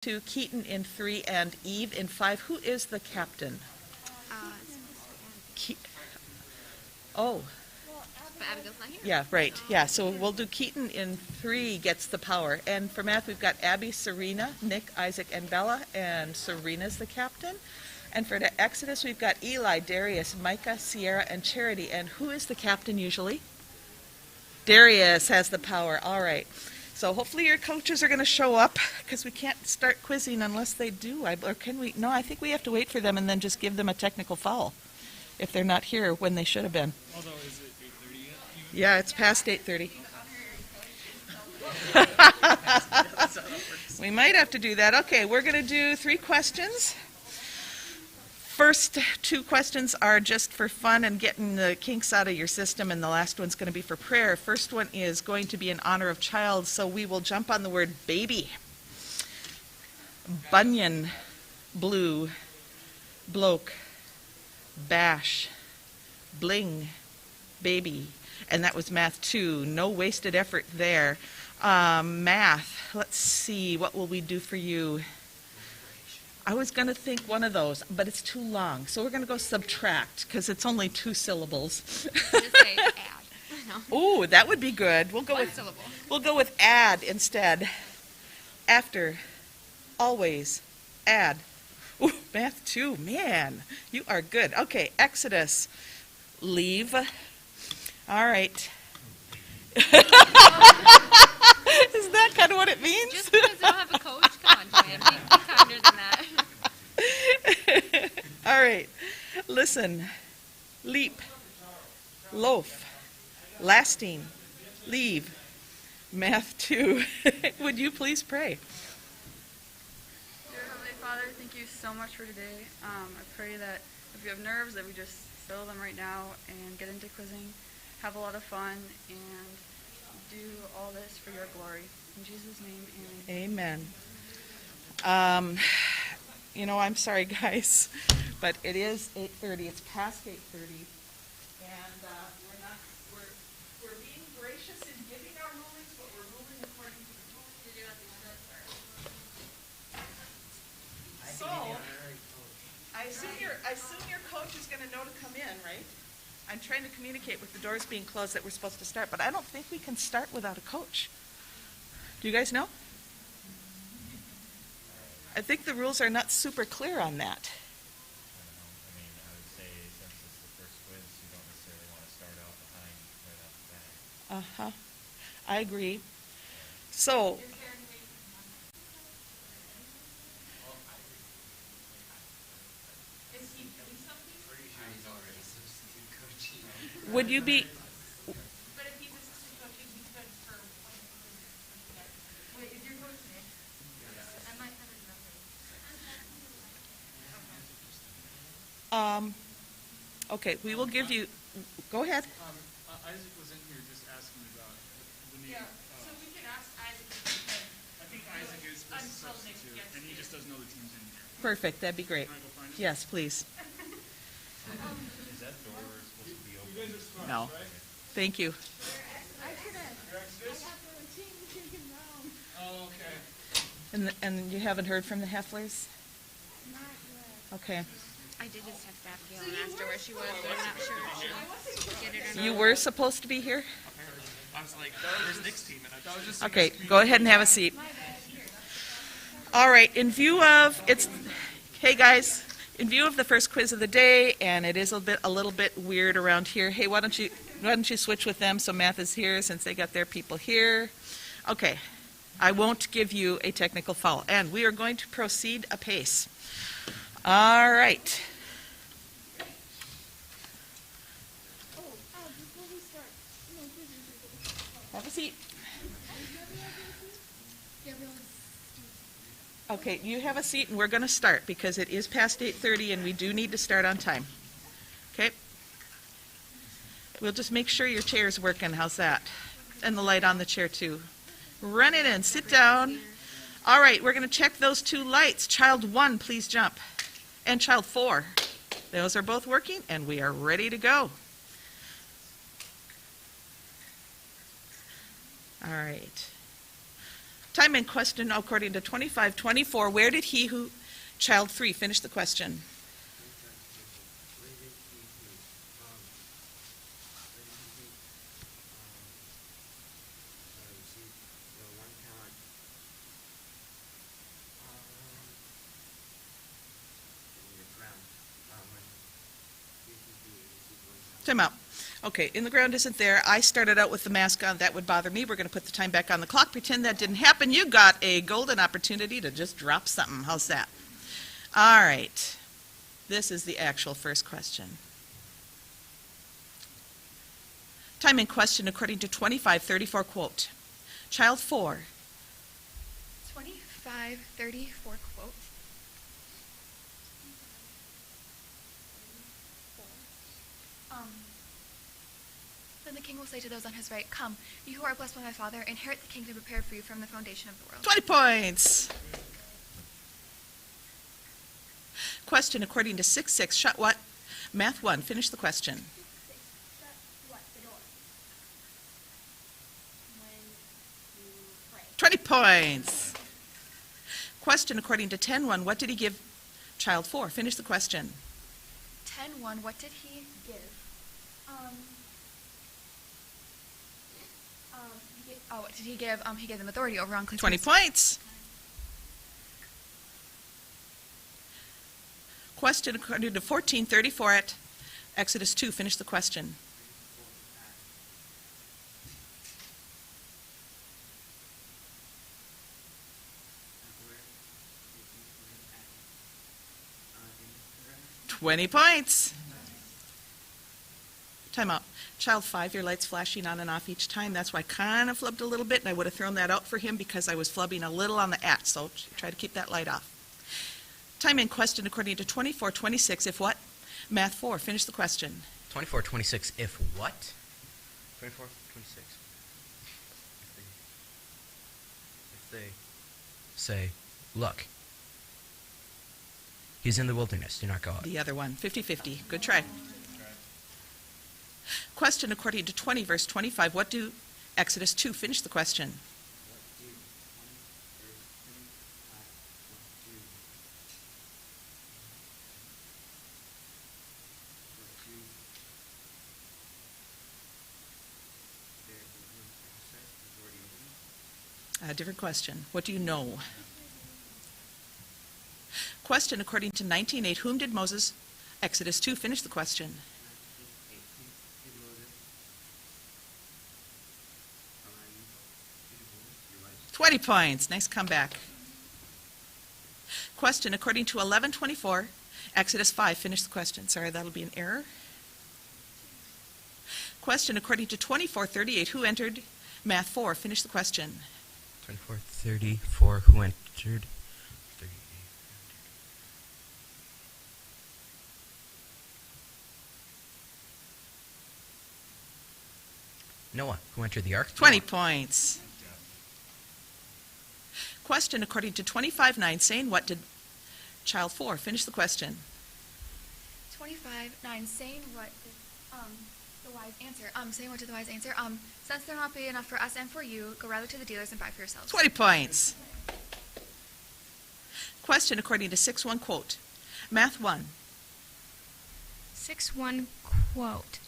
2, Keaton in 3, and Eve in 5. Who is the captain? Ke- oh, But Abigail's not here. yeah, right. Yeah, so we'll do Keaton in 3 gets the power. And for math, we've got Abby, Serena, Nick, Isaac, and Bella, and Serena's the captain. And for the Exodus, we've got Eli, Darius, Micah, Sierra, and Charity. And who is the captain usually? Darius has the power. All right. So hopefully your coaches are going to show up, because we can't start quizzing unless they do. Or can we? No, I think we have to wait for them and then just give them a technical foul if they're not here when they should have been. Although, is it 8:30 yet? Yeah, it's past 8:30. We might have to do that. Okay, we're going to do 3 questions. First 2 questions are just for fun and getting the kinks out of your system, and the last one's going to be for prayer. First one is going to be in honor of child, so we will jump on the word baby. Bunyan, blue, bloke, bash, bling, baby. And that was math 2. No wasted effort there. Math, let's see, what will we do for you? I was going to think one of those, but it's too long. So we're going to go subtract, because it's only 2 syllables. Just say add. No. Ooh, that would be good. We'll go One with syllable. We'll go with add instead. After, always, add. Ooh, math 2, man, you are good. Okay, Exodus, leave. All right. Is that kind of what it means? Just because I don't have a coach, come on, Joanne, be kinder than that. All right. Listen. Leap. Loaf. Lasting. Leave. Math 2. Would you please pray? Dear Heavenly Father, thank you so much for today. I pray that if you have nerves, that we just settle them right now and get into quizzing, have a lot of fun, and do all this for your glory. In Jesus' name, amen. Amen. I'm sorry, guys, but it is 8:30. It's past 8:30, and we're being gracious in giving our rulings, but we're ruling according to the rules. So, I assume your coach is going to know to come in, right? I'm trying to communicate with the doors being closed that we're supposed to start, but I don't think we can start without a coach. Do you guys know? I think the rules are not super clear on that. I would say since it's the first quiz, you don't necessarily want to start out behind right off the bat. I agree. So, would you be? But if he's assistant coaching, he's good for Wait, if you're coaching it, I might have enough. Okay, we will give you. Go ahead. Isaac was in here just asking about the name. So we can ask Isaac if he could. I think Isaac is supposed to substitute, and he just doesn't know the team's in here. Perfect. That'd be great. Can I go find him? Yes, please. Is that door supposed to be open? You guys are smart, No. right? Thank you. Oh, okay. And you haven't heard from the Hefflers? Okay. I did just text Abigail and asked her where she was, but I'm not sure if she'll get it or not. You were supposed to be here? I was like, where's Nick's team? And I thought it was just Okay, go ahead and have a seat. All right, hey guys, in view of the first quiz of the day, and it is a little bit weird around here, hey, why don't you switch with them so math is here since they got their people here? Okay, I won't give you a technical foul, and we are going to proceed apace. All right. Have a seat. Okay, you have a seat, and we're going to start because it is past 8:30, and we do need to start on time. Okay? We'll just make sure your chair's working. How's that? And the light on the chair, too. Run it in. Sit down. All right, we're going to check those 2 lights. Child 1, please jump. And child 4. Those are both working, and we are ready to go. All right. Time in question according to 2524. Where did he who, child 3, finish the question? Time out. Okay, in the ground isn't there. I started out with the mask on. That would bother me. We're going to put the time back on the clock. Pretend that didn't happen. You got a golden opportunity to just drop something. How's that? All right. This is the actual first question. Time in question according to 2534 quote. Child 4. 2534 quote. Then the king will say to those on his right, "Come, you who are blessed by my Father, inherit the kingdom prepared for you from the foundation of the world." 20 points. Question according to 66. Shut what? Math 1. Finish the question. Shut what? The door. When you pray. 20 points. Question according to 10-1. What did he give child 4? Finish the question. 10:1. What did he give? What did he give? He gave them authority over unclean 20 spirits. points. Question according to 1434 at Exodus 2. Finish the question. $20 points. Time out. Child 5, your light's flashing on and off each time. That's why I kind of flubbed a little bit, and I would have thrown that out for him because I was flubbing a little on the at, so try to keep that light off. Time in question according to 2426. If what? Math 4. Finish the question. 2426, if what? 2426. If they say, look, he's in the wilderness, do not go out. The other one. 50-50. Good try. Question according to 20, verse 25. What do Exodus 2? Finish the question. A different question. What do you know? Question according to 19:8. Whom did Moses? Exodus 2. Finish the question. $20 points. Nice comeback. Question according to 11:24. Exodus 5. Finish the question. Sorry, that'll be an error. Question according to 24:38. Who entered? Math 4. Finish the question. 2434, who entered? 38. Noah, who entered the ark? 20 points. Question according to 25:9. Saying what did child 4? Finish the question. 25:9. Saying what did the wise answer? Saying what did the wise answer? Since there will not be enough for us and for you, go rather to the dealers and buy for yourselves. 20 points. Question according to 6:1 quote. Math 1. 6:1 quote.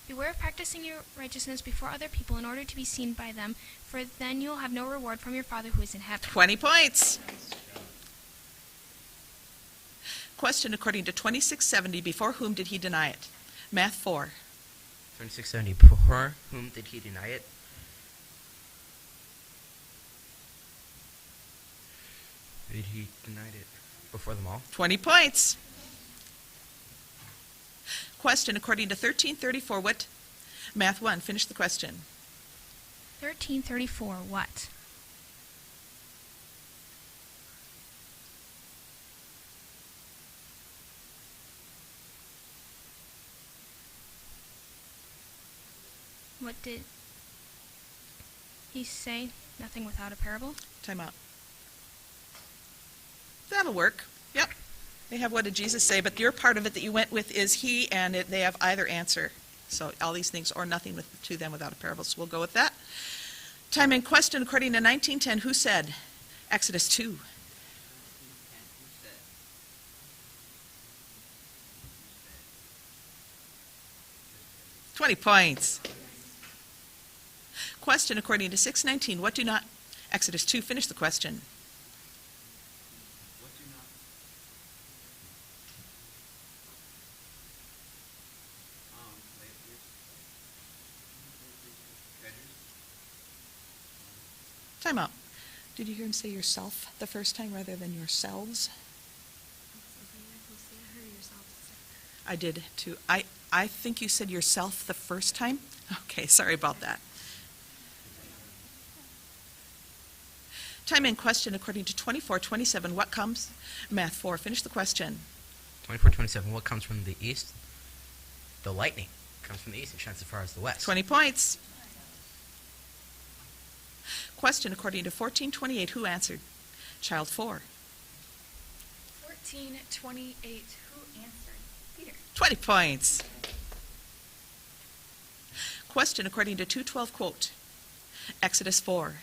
Beware of practicing your righteousness before other people in order to be seen by them, for then you will have no reward from your Father who is in heaven. 20 points. Question according to 26:70. Before whom did he deny it? Math 4. 2670, before whom did he deny it? Did he deny it before them all? 20 points. Question according to 13:34. What? Math 1. Finish the question. 13:34 what? What did he say? Nothing without a parable? Time out. That'll work. Yep. They have what did Jesus say, but your part of it that you went with is he, and they have either answer. So all these things, or nothing to them without a parable. So we'll go with that. Time in question according to 1910, who said? Exodus 2. $20. Question according to 619, what do not, Exodus 2, finish the question. Time out. Did you hear him say yourself the first time rather than yourselves? I did too. I think you said yourself the first time? Okay, sorry about that. Time in question according to 2427, what comes? Math 4, finish the question. 24:27. What comes from the east? The lightning comes from the east and shines as far as the west. 20 points. Question according to 1428, who answered? Child 4. 1428. Who answered? Peter. 20 points. Question according to 212, quote, Exodus 4.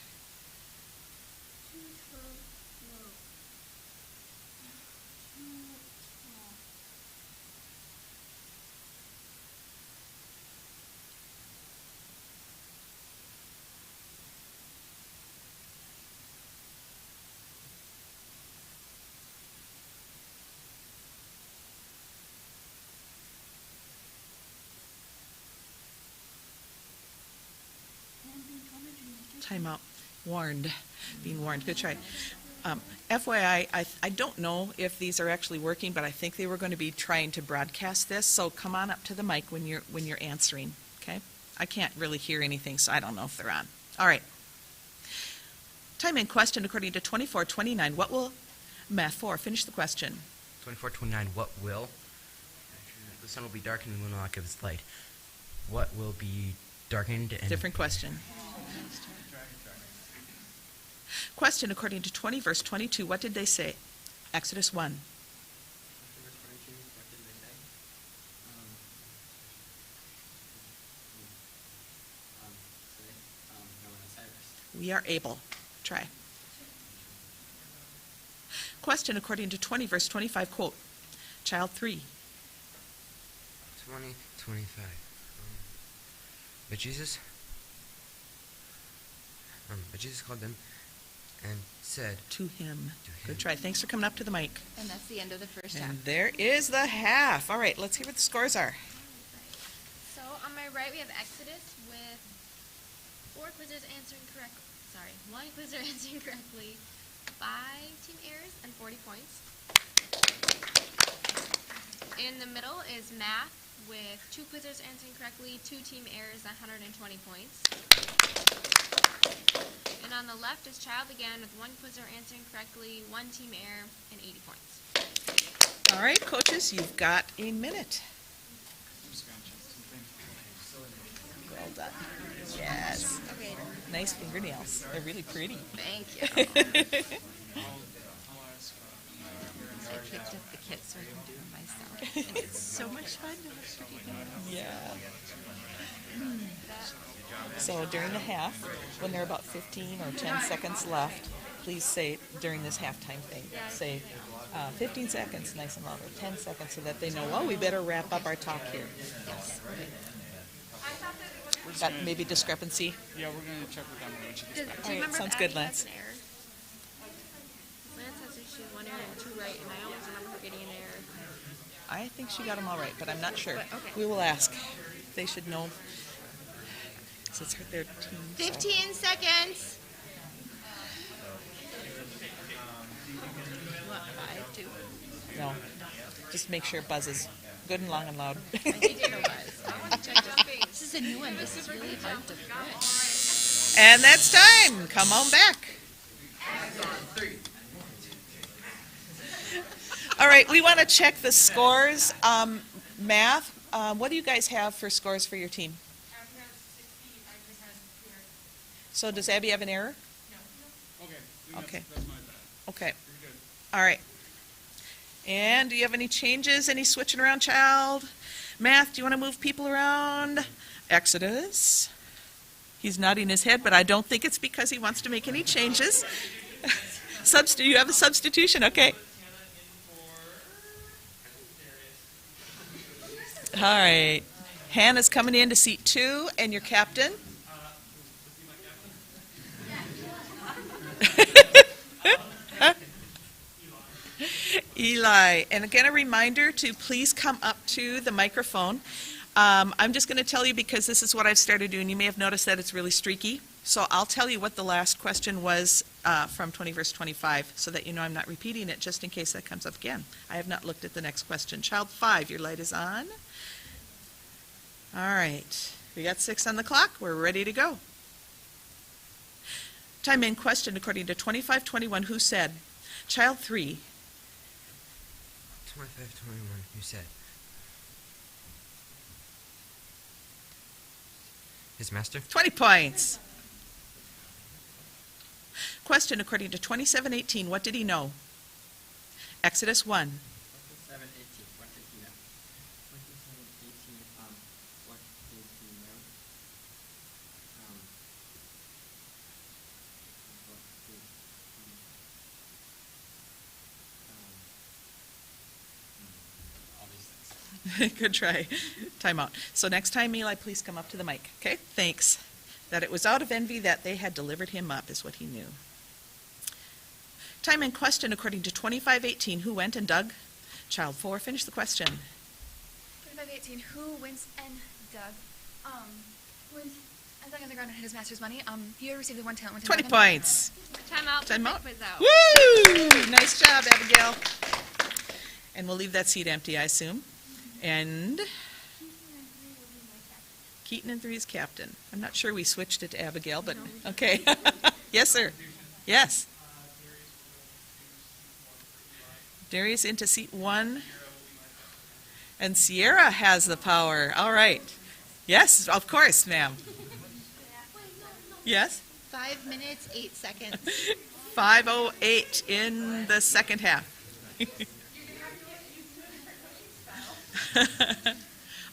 Time out. Warned. Being warned. Good try. FYI, I don't know if these are actually working, but I think they were going to be trying to broadcast this, so come on up to the mic when you're answering, okay? I can't really hear anything, so I don't know if they're on. All right. Time in question according to 2429. What will, Math 4, finish the question. 24:29. What will? The sun will be darkened and the moon will not give its light. What will be darkened and... Different question. Question according to 20 verse 22. What did they say? Exodus 1. We are able. Try. Question according to 20 verse 25. Quote, Child 3. 20:25. But Jesus called them and said To him. to him. Good try. Thanks for coming up to the mic. And that's the end of the first half. And there is the half. All right, let's hear what the scores are. So on my right we have Exodus with 4 quizzers answering correctly. Sorry, 1 quizzer answering correctly, 5 team errors, and 40 points. In the middle is math with 2 quizzers answering correctly, 2 team errors, 120 points. And on the left is child again with 1 quizzer answering correctly, 1 team error, and 80 points. All right, coaches, you've got a minute. Well done. Yes. Okay, Nice fingernails. They're really pretty. thank you. I picked up the kit so I can do it myself. And it's so much fun to watch you do it. Yeah. So during the half, when there are about 15 or 10 seconds left, please say during this halftime thing, say 15 seconds, nice and loud, or 10 seconds, so that they know, oh, we better wrap up our talk here. Yes. Got maybe discrepancy? Yeah, we're gonna check with them when she gets back. Do you All right, remember sounds if good, Abby Lance. has an error? Lance has she has 1 error and 2 right, and I always remember her getting an error. I think she got them all right, but I'm not sure. But, okay. We will ask. They should know. Since it's their team. so- 15 seconds. What, 5, 2? No. Just make sure it buzzes good and long and loud. I did hear a buzz. I'll check this is a new one. This is really hard to print. And that's time. Come on back. All right, we want to check the scores. Math, what do you guys have for scores for your team? So does Abby have an error? Okay. Okay. That's my bad. Okay. You're good. All right. And do you have any changes, any switching around, child? Math, do you want to move people around? Exodus? He's nodding his head, but I don't think it's because he wants to make any changes. You have a substitution, okay. All right. Hannah's coming in to seat 2, and your captain. Eli. And again, a reminder to please come up to the microphone. I'm just going to tell you because this is what I've started doing. You may have noticed that it's really streaky. So I'll tell you what the last question was from 20 verse 25 so that you know I'm not repeating it just in case that comes up again. I have not looked at the next question. Child 5, your light is on. All right. We got 6 on the clock. We're ready to go. Time in question according to 2521. Who said? Child 3. 2521. Who said? His master? 20 points. Question according to 2718. What did he know? Exodus 1. 27:18. What did he know? 27:18. What did he know? What did he? All these things. Good try. Time out. So next time, Eli, please come up to the mic. Okay? Thanks. That it was out of envy that they had delivered him up is what he knew. Time in question according to 2518. Who went and dug? Child 4. Finish the question. 25:18. Who went and dug? Went and dug on the ground and hid his master's money. He had received the 1 talent. Went and 20 dug on- points. Time out. Time out. Quiz out. Woo! Nice job, Abigail. And we'll leave that seat empty, I assume. And Keaton and 3 is captain. I'm not sure we switched it to Abigail, but okay. Yes, sir. Yes. Darius into seat 1. And Sierra has the power. All right. Yes, of course, ma'am. Yes? 5 minutes, 8 seconds. 5:08 in the second half.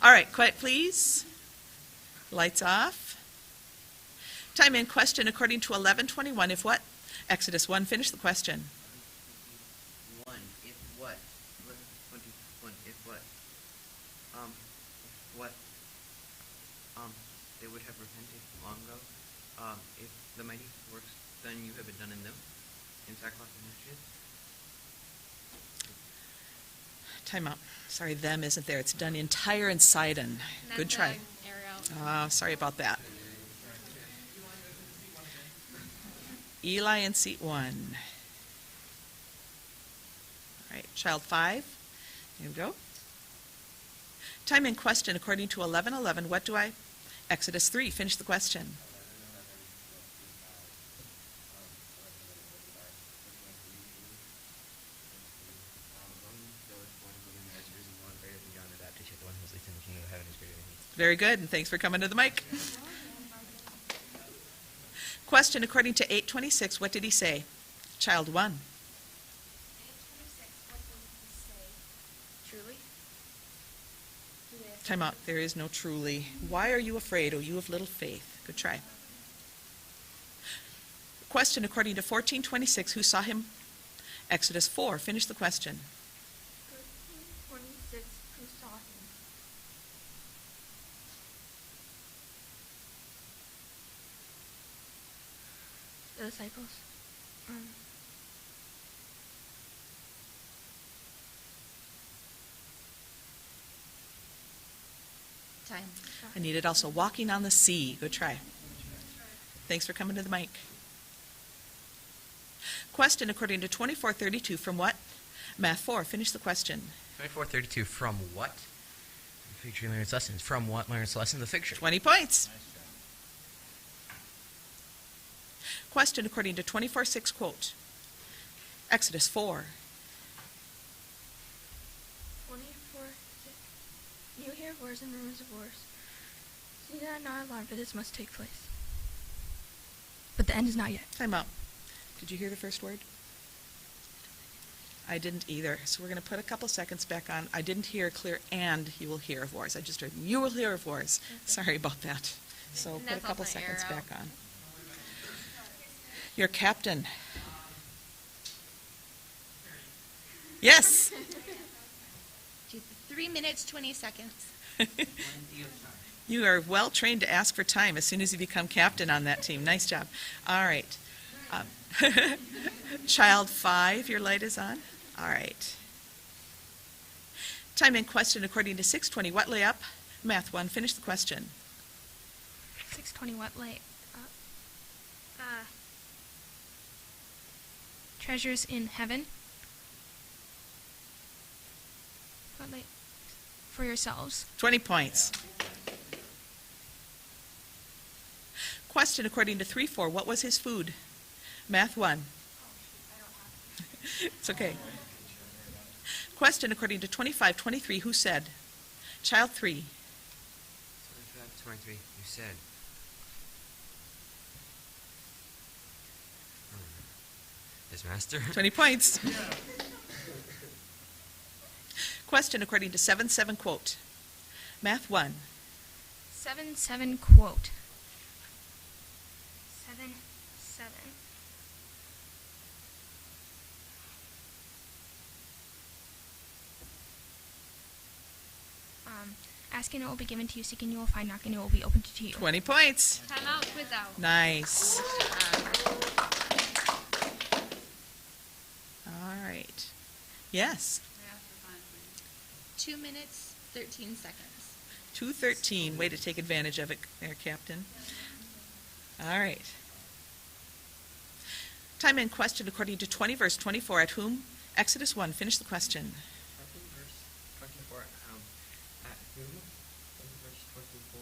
All right, quiet please. Lights off. Time in question according to 1121. If what? Exodus 1. Finish the question. 1. If what? 21. If what? What? They would have repented long ago. If the mighty works done you have been done in them, in sackcloth and ashes. Time out. Sorry, them isn't there. It's done in Tyre and Sidon. Good try. Sorry about that. Eli in seat 1. All right, child 5. There we go. Time in question according to 1111. What do I? Exodus 3. Finish the question. Very good, and thanks for coming to the mic. Question according to 826. What did he say? Child 1. 8:26. What did he say? Truly? Time out. There is no truly. Why are you afraid, O you of little faith? Good try. Question according to 1426. Who saw him? Exodus 4. Finish the question. 13:26. Who saw him? The disciples. Time. I needed also walking on the sea. Good try. Thanks for coming to the mic. Question according to 2432. From what? Math 4. Finish the question. 2432. From what? The fig tree learns lessons. From what learns lesson? The fig tree. 20 points. Question according to 24:6. Quote. Exodus 4. 24:6. You hear wars and rumors of wars. See that not alarmed, for this must take place. But the end is not yet. Time out. Did you hear the first word? I didn't either. So we're going to put a couple seconds back on. I didn't hear clear and you will hear of wars. I just heard you will hear of wars. Okay. Sorry about that. So And put a that's couple also an seconds arrow. back on. Your captain. Yes. 3 minutes, 20 seconds. You are well trained to ask for time as soon as you become captain on that team. Nice job. All right. Child 5, your light is on. All right. Time in question according to 620. What lay up? Math 1, finish the question. 620, what light? Treasures in heaven. What light? For yourselves. 20 points. Question according to 3-4. What was his food? Math 1. It's okay. Question according to 25-23. Who said? Child 3. 23, you said. His master? 20 points. Question according to 7-7. Quote. Math 1. 7-7 quote. 7-7. Asking it will be given to you, seeking you will find, knocking it will be opened to you. 20 points. Time out, quiz out. Nice. All right. Yes. 2 minutes, 13 seconds. 2:13. Way to take advantage of it there, Captain. All right. Time in question according to 20 verse 24. At whom? Exodus 1. Finish the question. Verse 24, at whom? Verse 24,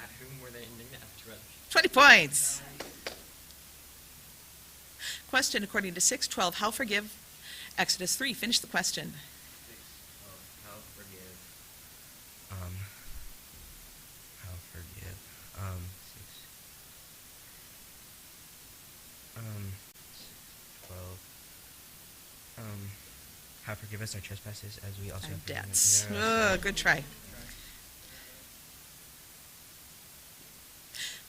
at whom were they indignant? 20 points. Question according to 6:12. How forgive? Exodus 3. Finish the question. How forgive? How forgive? 12. How forgive us our trespasses as we also Our have forgiven. debts. Yeah. Good try.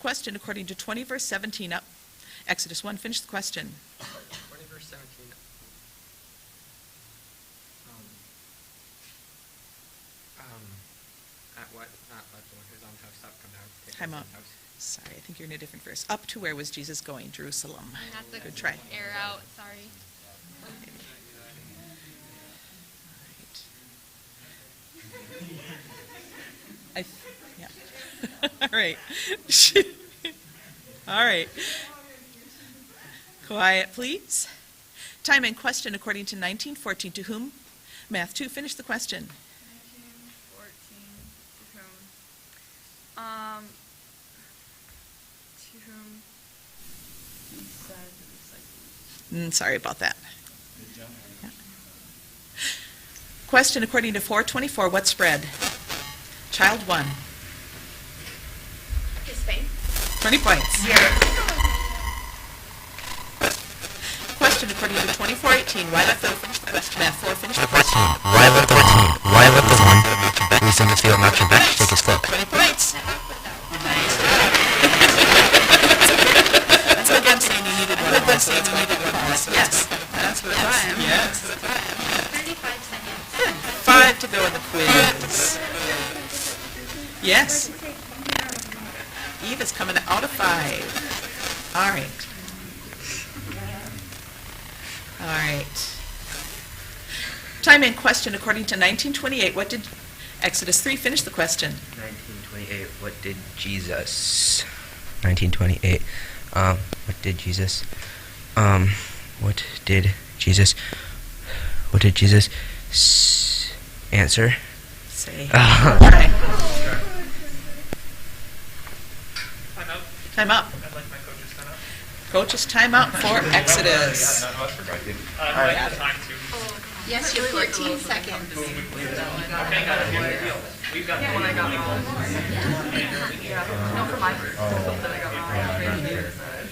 Question according to 20 verse 17. Up. Exodus 1. Finish the question. 20 verse 17. At what? Not let the one who's on house stop come down. Take Time his out. house. Sorry, I think you're in a different verse. Up to where was Jesus going? Jerusalem. Not the Good try. air out, sorry. Yeah. All right. All right. Quiet, please. Time in question according to 1914. To whom? Math 2. Finish the question. 1914, to whom he said the disciples. Sorry about that. Yeah. Question according to 424. What spread? Child 1. His fame. 20 points. Question according to 2418. Why let the question? Math 4. Finish the question. Why let the one who's in the field not your back take his cloak? 20 points. Nice. That's what I'm saying. You needed one. That's what you needed one. Yes. That's what I am. Yes. 35 seconds. 5 to go in the quiz. Yes. Eve is coming out of 5. All right. All right. Time in question according to 1928. What did Exodus 3 finish the question? 1928. What did Jesus? 1928. What did Jesus? What did Jesus? What did Jesus answer? Say. Uh, Okay. Time up. I'd like my coaches time out. Coach's time out for Exodus. None of us forgot. I'd like the time to. Yes, you're 14 seconds. Okay, got it. We've got the one I got wrong. No, for my first. Something I got wrong.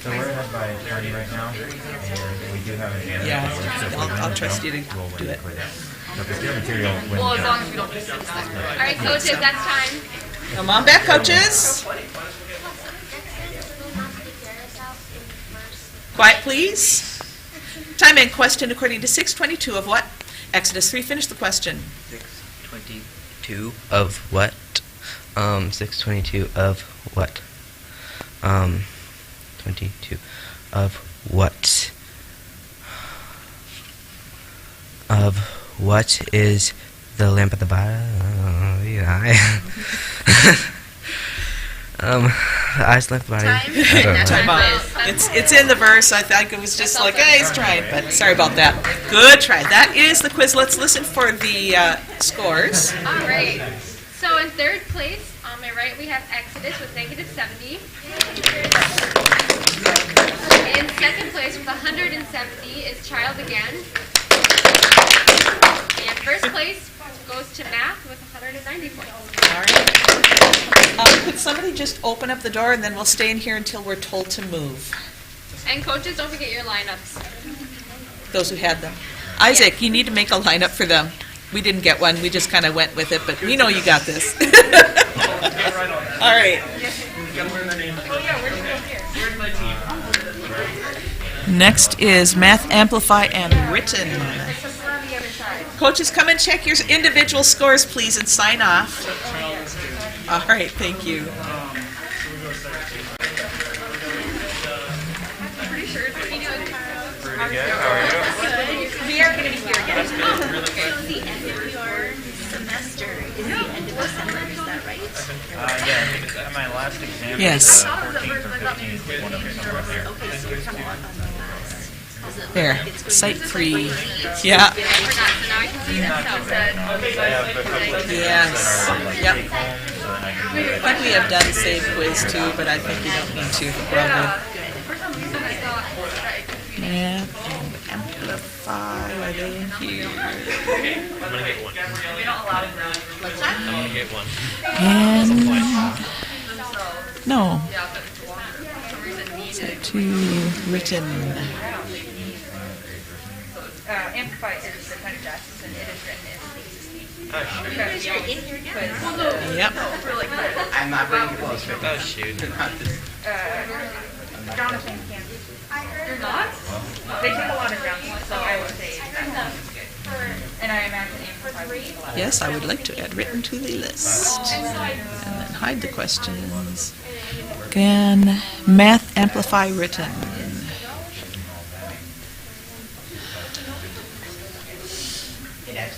So we're ahead by 20 right now, and we do have an answer. Yeah, I'll trust you to do it. So if the material wins, Well, as long as we don't just sit stuck. All right, coaches, that's time. Come on back, coaches. Quiet, please. Time and question according to 6:22 of what? Exodus 3, finish the question. 6:22 of what? 6:22 of what? 22 of what? Of what is the lamp at the bottom? The eyes lamp at the bottom. I don't know. Time out. It's in the verse. I think it was just like, hey, he's trying, but sorry about that. Good try. That is the quiz. Let's listen for the scores. All right. So in third place, on my right, we have Exodus with -70. In second place with 170 is Child Again. And first place goes to Math with 190 points. All right. Could somebody just open up the door and then we'll stay in here until we're told to move? And coaches, don't forget your lineups. Those who had them. Isaac, you need to make a lineup for them. We didn't get one. We just kind of went with it, but we know you got this. All right. Next is Math, Amplify, and Written. Coaches, come and check your individual scores, please, and sign off. All right, thank you. Pretty good. How are you? We are going to be here again. So the end of your semester is the end of December, is that right? Yeah, I think it's my last exam. Yes. Is 14th or 15th. One of them somewhere there. Okay, so you're coming on the last. Is it There, like it's going site to be 3. like Yeah. So now I can see that. I have a couple of Yes. Yep. take home, so then I can do it. I think we have done save quiz too, but I think you don't need to, probably. Yeah, Amplify, are they in here? I'm gonna get one. I'm gonna get one. And, no. Set to Written. Amplify is the kind of justice, and it is written You guys are in here now? Yep. I'm not very close. Oh, shoot. Jonathan can't. You're not? They take a lot of Jonathan, so I would say that's good. And I imagine Amplify would take a lot. Yes, I would like to add Written to the list. And then hide the questions. Again, Math, Amplify, Written.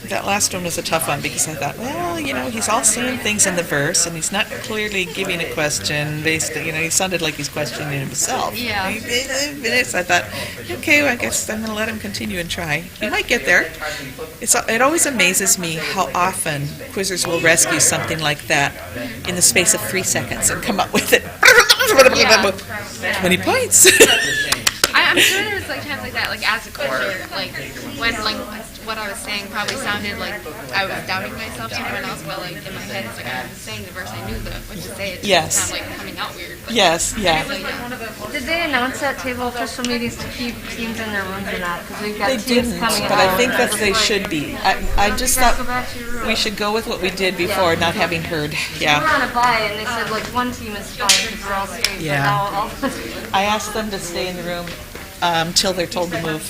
That last one was a tough one because I thought, well, you know, he's all saying things in the verse and he's not clearly giving a question based, you know, he sounded like he's questioning himself. Yeah. Minutes, I thought, okay, well, I guess I'm going to let him continue and try. He might get there. It always amazes me how often quizzers will rescue something like that in the space of 3 seconds and come up with it. 20 points. I'm sure there's like times like that, like as a quizzer, like when like what I was saying probably sounded like I was doubting myself to everyone else, but like in my head it's like I was saying the verse, I knew what to say. It's Yes. just kind of like coming out weird. But Yes, yeah. so, yeah. Did they announce at table official meetings to keep teams in their rooms or not? Because we've got They teams didn't, coming but I out. think that they should be. I just You guys thought go back to your room. we should go with what we did before, not having heard. We were Yeah. on a bye and they said like one team is fine because we're all straight. Yeah. But now all I asked them to stay in the room till they're told to move.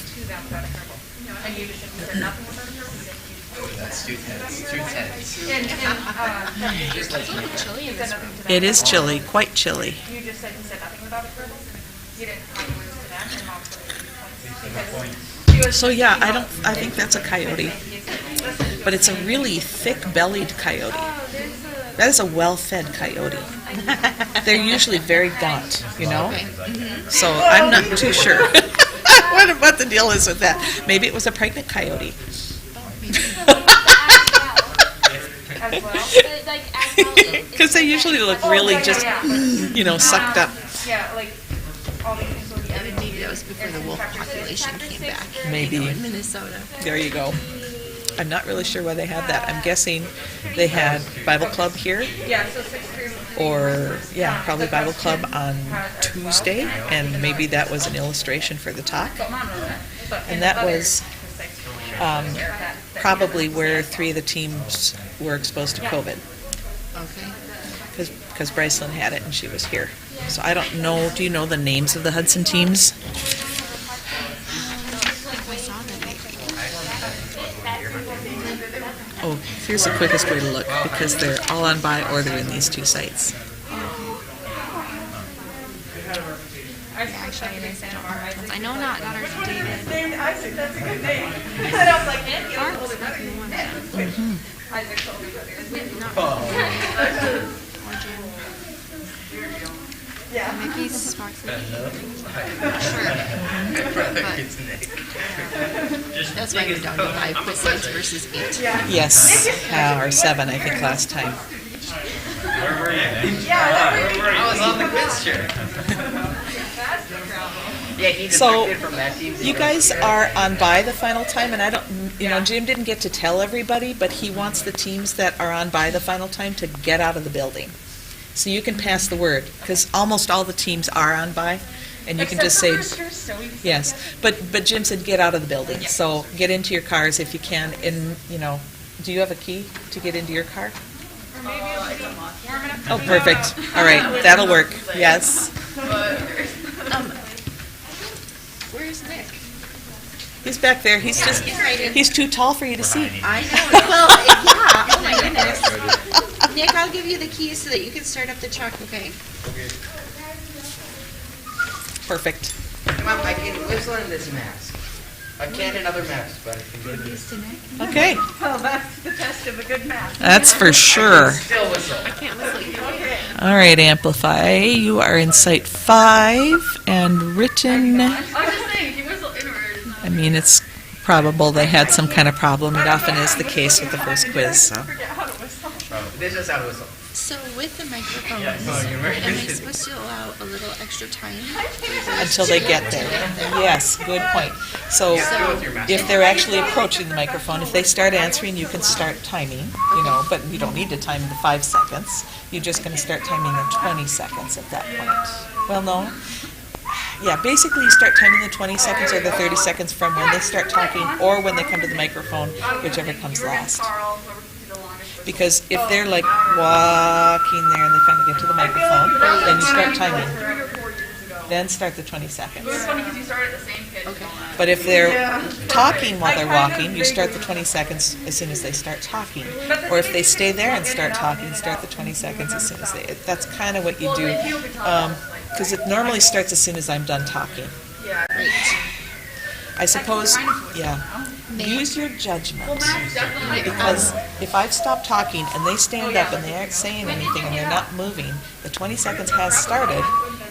That's two tenths. It's a little chilly in this room. It is chilly, quite chilly. You just said nothing about it, you didn't find words to that. So yeah, I think that's a coyote. But it's a really thick-bellied coyote. That is a well-fed coyote. They're usually very gaunt, you know? Okay. So I'm not too sure what the deal is with that. Maybe it was a pregnant coyote. Because they usually look really just, you know, sucked up. Yeah, like all these things will be Maybe that was before the wolf population came back. Maybe. In Minnesota. There you go. I'm not really sure why they had that. I'm guessing they had Bible Club here, Yeah, so 6-3. or, yeah, probably Bible Club on Tuesday, and maybe that was an illustration for the talk. And that was probably where 3 of the teams were exposed to COVID. Okay. because Brycelyn had it and she was here. So I don't know, do you know the names of the Hudson teams? Oh, here's the quickest way to look, because they're all on by or they're in these two sites. Actually, it is. I know not daughters of David. Named Isaac, that's a good name. Mark's might be one of them. Isaac told me that. Yeah. Maybe Sparks would be. That's why we're down to 5 quizzes versus 8. Yes, or 7, I think, last time. Where were you? I was on the quiz chair. Yeah, he So, defected from that team. you guys are on by the final time, and I don't, Jim didn't get to tell everybody, but he wants the teams that are on by the final time to get out of the building. So you can pass the word, because almost all the teams are on by, and you can just say, yes. But Jim said get out of the building, so get into your cars if you can, and, do you have a key to get into your car? Oh, perfect. All right, that'll work, yes. Where's Nick? He's back there, he's too tall for you to see. I know. Well, yeah. Oh my goodness. Nick, I'll give you the keys so that you can start up the truck, okay? Perfect. Come on, I can whistle in this mask. I can't in other masks, but I can do this. Okay, Well, that's the test of a good math. that's for sure. Still whistle. I can't whistle either. All right, Amplify, you are in site 5 and written. I was just saying, if you whistle inward, it's not. I mean, it's probable they had some kind of problem. It often is the case with the first quiz. So. Forget how to whistle. This is how to whistle. So with the microphones, am I supposed to allow a little extra time? Until they get there. Yes, good point. So if they're actually approaching the microphone, if they start answering, you can start timing, but you don't need to time the 5 seconds. You're just going to start timing the 20 seconds at that point. Well, no. Yeah, basically you start timing the 20 seconds or the 30 seconds from when they start talking or when they come to the microphone, whichever comes last. Because if they're like walking there and they finally get to the microphone, then you start timing. Then start the 20 seconds. It was funny because you started at the same pitch. Okay. But if they're talking while they're walking, you start the 20 seconds as soon as they start talking. Or if they stay there and start talking, start the 20 seconds as soon as they... That's kind of what you do. Because it normally starts as soon as I'm done talking. Right. I suppose, yeah. Use your judgment. Because if I've stopped talking and they stand up and they aren't saying anything and they're not moving, the 20 seconds has started.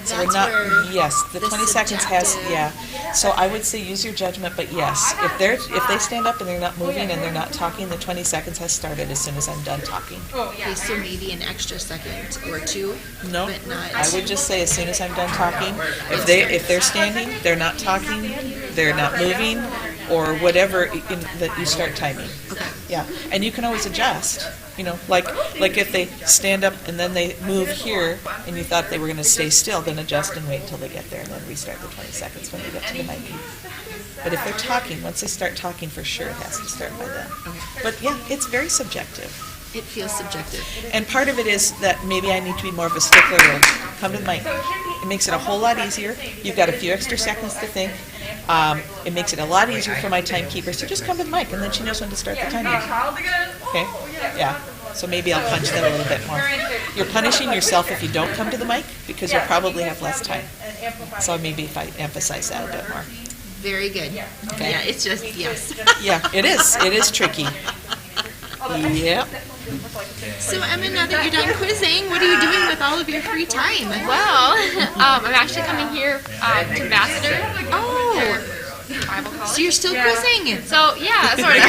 So we're not, yes, the 20 seconds has, yeah. So I would say use your judgment, but yes, if they stand up and they're not moving and they're not talking, the 20 seconds has started as soon as I'm done talking. Okay, so maybe an extra second or 2, No, but not. I would just say as soon as I'm done talking. If they're standing, they're not talking, they're not moving, or whatever, that you start timing. Okay. Yeah, and you can always adjust. Like if they stand up and then they move here, and you thought they were going to stay still, then adjust and wait until they get there, and then restart the 20 seconds when they get to the mic. But if they're talking, once they start talking, for sure it has to start by then. But yeah, it's very subjective. It feels subjective. And part of it is that maybe I need to be more of a stickler and come to the mic. It makes it a whole lot easier. You've got a few extra seconds to think. It makes it a lot easier for my timekeeper. So just come to the mic, and then she knows when to start the timer. Okay? Yeah. So maybe I'll punch them a little bit more. You're punishing yourself if you don't come to the mic, because you'll probably have less time. So maybe if I emphasize that a bit more. Very good. Okay. Yeah, it's just, yes. Yeah, it is. It is tricky. Yep. So Emma, now that you're done quizzing, what are you doing with all of your free time? Well, I'm actually coming here to Ambassador. Oh, Bible college. so you're still quizzing? So yeah, sort of.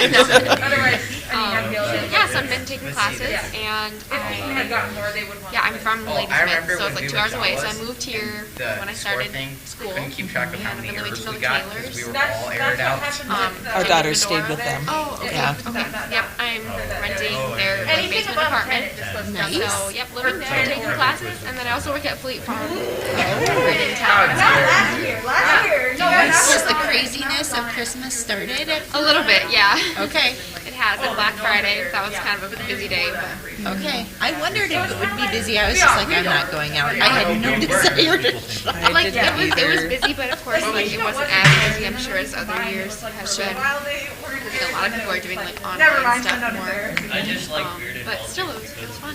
Yeah, so I've been taking classes, and I'm from Lady Smith, so it's like 2 hours away. So I moved here when I started school, Couldn't keep track of how and I've many been living errors to we the got Taylors. because we were all aired out. Our daughter stayed with them. Oh, okay. Yeah. Okay. Yep, I'm renting their basement apartment. Nice. So, yep, living there, taking classes, and then I also work at Fleet Farm. Right in town. Has the craziness of Christmas started? A little bit, yeah. Okay. It has. that, then Black Friday. That was kind of a busy day, but Okay, I wondered if it would be busy. I was just like, I'm not going out. I had no desire to shop. like it was busy, but of course like it wasn't as busy, I'm sure, as other years have been. A lot of people are doing like online stuff more. But still, it was fun.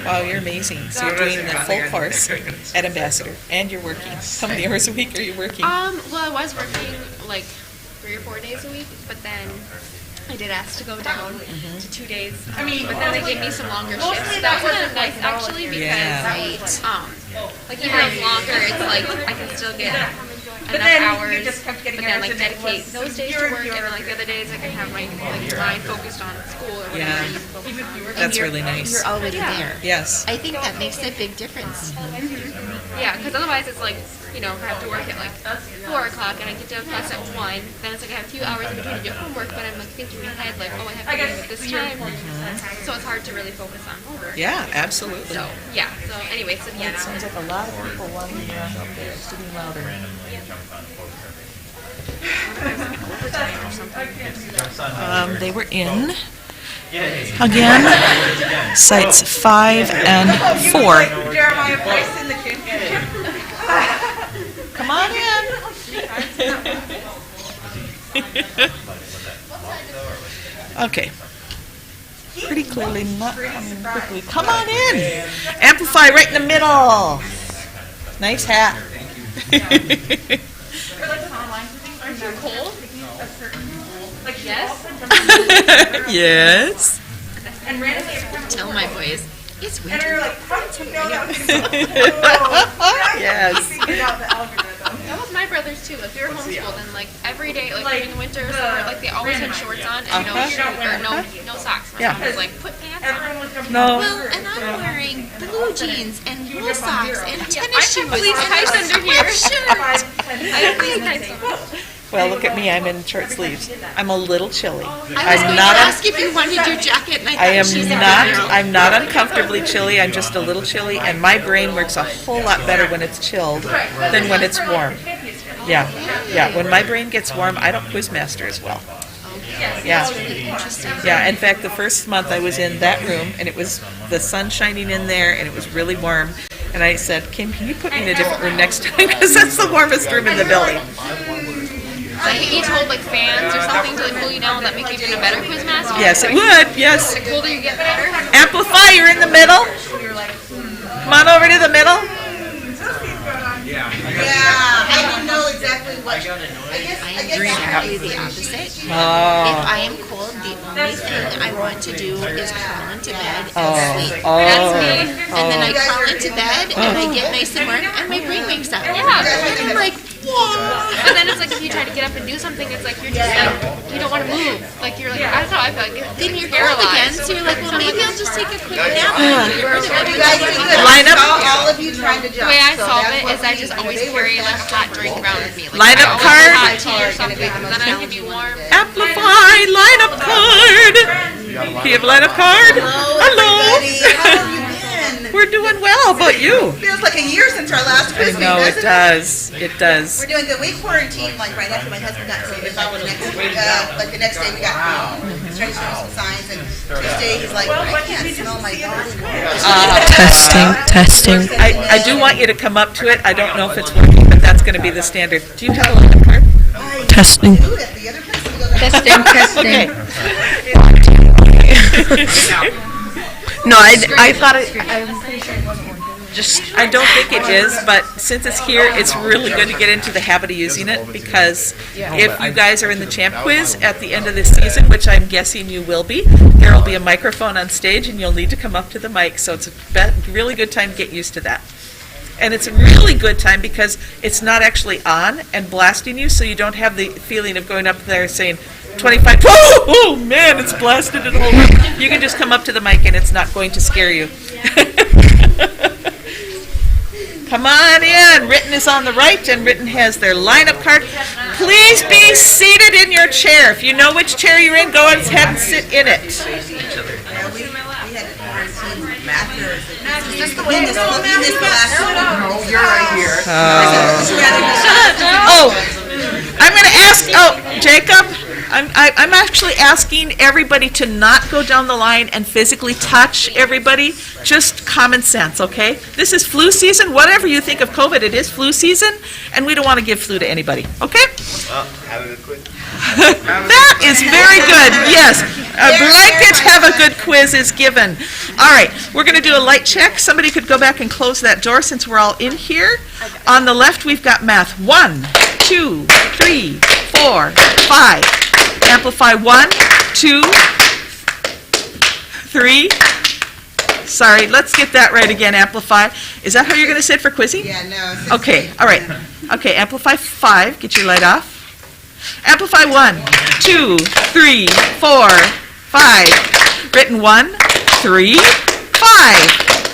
Wow, you're amazing. So you're doing the full course at Ambassador, and you're working. How many hours a week are you working? Well, I was working like 3 or 4 days a week, but then I did ask to go down to 2 days. But then they gave me some longer shifts. That was kind of nice actually because like even though it's longer, it's like I can still get enough hours, but then like dedicate those days to work, and then like the other days I can have my like time focused on school or whatever. Yeah. I need to focus on. That's really nice. You're already there. Yes. I think that makes a big difference. Yeah, because otherwise it's like, you know, I have to work at like 4 o'clock and I get to class at 1. Then it's like I have a few hours in between to do homework, but I'm like thinking ahead, like, oh, I have to do it at this time. So it's hard to really focus on homework. Yeah, absolutely. So, yeah. So anyway, so yeah. It sounds like a lot of people wanting you up there. It's getting louder. They were in, again, sites 5 and 4. Come on in. Okay. Pretty clearly not coming quickly. Come on in. Amplify right in the middle. Nice hat. Yes. Tell my boys, it's winter. Yes. That was my brothers too. Like we were homeschooled, and like every day, like during the winter or summer, like they always had shorts on and no shoes or no socks. My mom was like, put pants on. No. Well, and I'm wearing blue jeans and wool socks and tennis shoes. Please tights under here. Shirt. I have please tights on. Well, look at me. I'm in short sleeves. I'm a little chilly. I was going to ask if you wanted your jacket, and I am she's not. I'm not uncomfortably chilly. I'm just a little chilly, and my brain works a whole lot better when it's chilled than when it's warm. Yeah, yeah. When my brain gets warm, I don't quizmaster as well. Yeah, yeah. In fact, the first month I was in that room, and it was the sun shining in there, and it was really warm. And I said, Kim, can you put me in a different room next time? Because that's the warmest room in the building. Like each hold like fans or something to like cool you down, that make you even a better quizmaster. Yes, it would. Yes. The colder you get, better. Amplify, you're in the middle. Come on over to the middle. Yeah, I didn't know exactly what. I guess exactly the opposite. If I am cold, the only thing I want to do is crawl into bed and sleep. That's me. And then I crawl into bed and I get nice and warm and my brain wakes up. And I'm like, But then it's like if you try to get up and do something, it's like you're just like, you don't want to move. Like you're like, I don't know, I feel like then you're cold again, so you're like, well, maybe I'll just take a quick nap. Line up. All of you trying to jump. The way I solve it is I just always carry like a hot drink around with me. Like, Line up card. Hot tea or something, and then I can be warm. Amplify, line up card. Do you have a line up card? Hello. We're doing well. How about you? Feels like a year since our last quiz meeting, No, it doesn't does. It does. We're doing good. We quarantined like right after my husband got sick. Like the next day we got started showing some signs, and Tuesday he's like, I can't smell my body. Testing. I do want you to come up to it. I don't know if it's working, but that's going to be the standard. Do you have a line up card? Testing. Testing. Okay. No, I thought it. I don't think it is, but since it's here, it's really good to get into the habit of using it, because if you guys are in the champ quiz at the end of this season, which I'm guessing you will be, there will be a microphone on stage and you'll need to come up to the mic, so it's a really good time to get used to that. And it's a really good time because it's not actually on and blasting you, so you don't have the feeling of going up there saying 25, oh man, it's blasted in the whole room. You can just come up to the mic and it's not going to scare you. Come on in. Ritten is on the right, and Ritten has their lineup card. Please be seated in your chair. If you know which chair you're in, go ahead and sit in it. You're right here. Oh, I'm going to ask, Jacob, I'm actually asking everybody to not go down the line and physically touch everybody. Just common sense, okay? This is flu season. Whatever you think of COVID, it is flu season, and we don't want to give flu to anybody, okay? Well, have a good quiz. That is very good, yes. A blanket have a good quiz is given. All right, we're going to do a light check. Somebody could go back and close that door since we're all in here. On the left, we've got math. 1, 2, 3, 4, 5. Amplify 1, 2, 3. Sorry, let's get that right again. Amplify. Is that how you're going to say it for quizzing? Yeah, no. Okay, all right. Okay, amplify 5. Get your light off. Amplify 1, 2, 3, 4, 5. Written 1, 3, 5.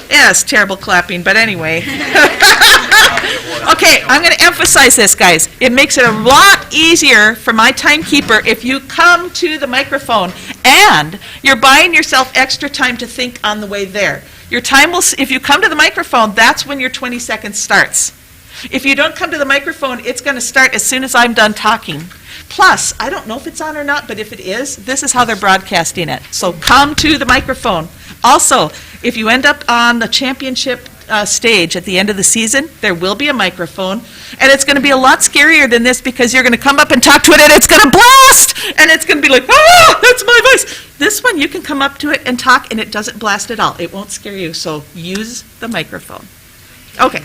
Yes, terrible clapping, but anyway. Okay, I'm going to emphasize this, guys. It makes it a lot easier for my timekeeper if you come to the microphone and you're buying yourself extra time to think on the way there. Your time will, if you come to the microphone, that's when your 20 seconds starts. If you don't come to the microphone, it's going to start as soon as I'm done talking. Plus, I don't know if it's on or not, but if it is, this is how they're broadcasting it. So come to the microphone. Also, if you end up on the championship stage at the end of the season, there will be a microphone, and it's going to be a lot scarier than this because you're going to come up and talk to it, and it's going to blast, and it's going to be like, ah, that's my voice. This one, you can come up to it and talk, and it doesn't blast at all. It won't scare you, so use the microphone. Okay.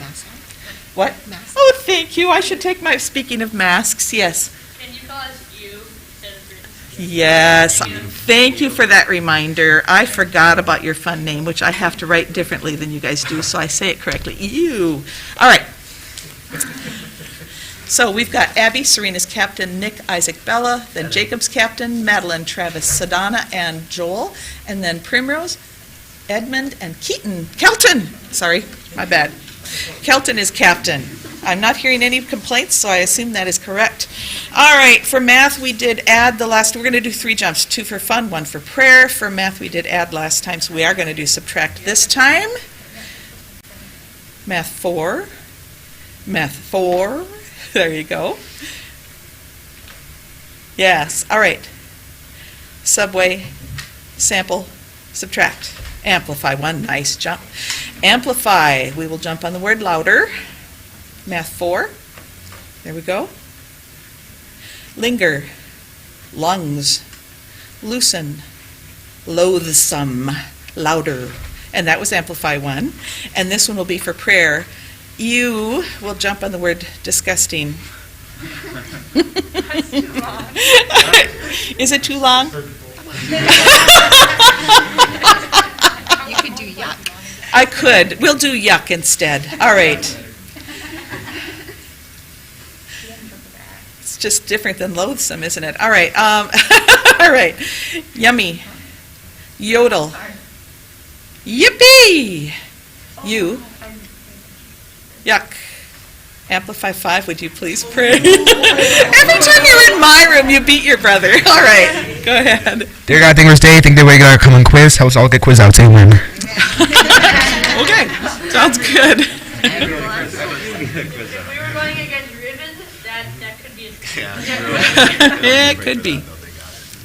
What? Oh, thank you. I should take my, speaking of masks, yes. Can you call us you instead of Brittany? Yes, thank you for that reminder. I forgot about your fun name, which I have to write differently than you guys do, so I say it correctly. You. All right. So we've got Abby, Serena's captain, Nick, Isaac, Bella, then Jacob's captain, Madeline, Travis, Sedana, and Joel, and then Primrose, Edmund, and Kelton. Sorry, my bad. Kelton is captain. I'm not hearing any complaints, so I assume that is correct. All right, for math, we did add the last, we're going to do 3 jumps, 2 for fun, 1 for prayer. For math, we did add last time, so we are going to do subtract this time. Math 4. Math 4. There you go. Yes, all right. Subway, sample, subtract. Amplify 1, nice jump. Amplify, we will jump on the word louder. Math 4, there we go. Linger, lungs, loosen, loathsome, louder. And that was amplify 1. And this one will be for prayer. You will jump on the word disgusting. That's too long. Is it too long? You could do yuck. I could. We'll do yuck instead. All right. It's just different than loathsome, isn't it? All right. All right. Yummy. Yodel. Yippee! You. Yuck. Amplify 5, would you please pray? Every time you're in my room, you beat your brother. All right. Go ahead. Dear God, thank you for today. Thank you for regular come and quiz. Help us all get quiz out. Amen. Okay. Sounds good. If we were going against Ribbon, that could be a Yeah, it could be.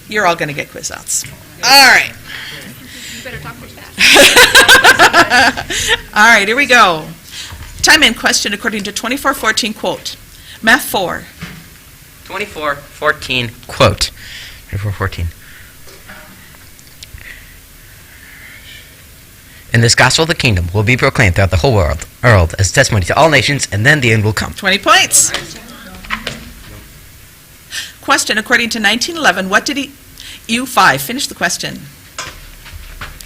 You're all going to get quiz outs. All right. You better talk pretty fast. All right, here we go. Time in question according to 2414 quote. Math 4. 24:14 quote. 24:14. And this gospel of the kingdom will be proclaimed throughout the whole world as a testimony to all nations, and then the end will come. 20 points. Question according to 1911, what did he... U5, finish the question.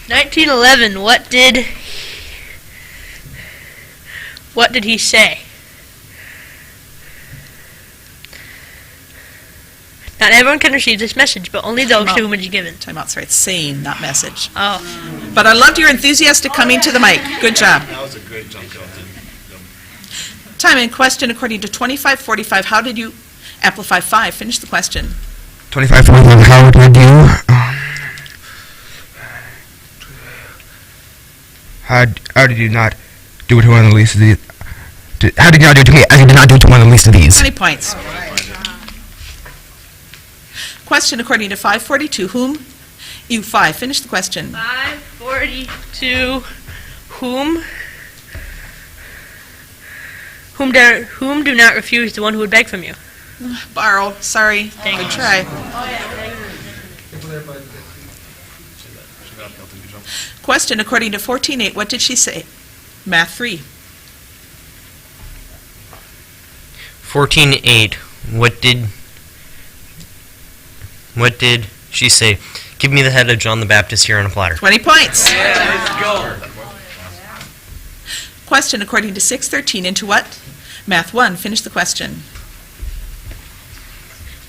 1911, what did he say? Not everyone can receive this message, but only those to whom it is given. Time out, sorry, it's saying, not message. Oh. But I loved your enthusiastic coming to the mic. Good job. That was a good jump, Kelton. Time in question according to 2545, how did you... Amplify 5, finish the question. 25:41. How did you? How did you not do it to one of the least of these? How did you not do it to me? As you did not do it to one of the least of these. 20 points. Question according to 542, whom? U5, finish the question. 542. Whom do not refuse the one who would beg from you? Borrow, sorry. Good try. Question according to 14.8, what did she say? Math 3. 14:8. What did she say? Give me the head of John the Baptist here on a platter. 20 points. Let's go. Question according to 6.13, into what? Math 1, finish the question.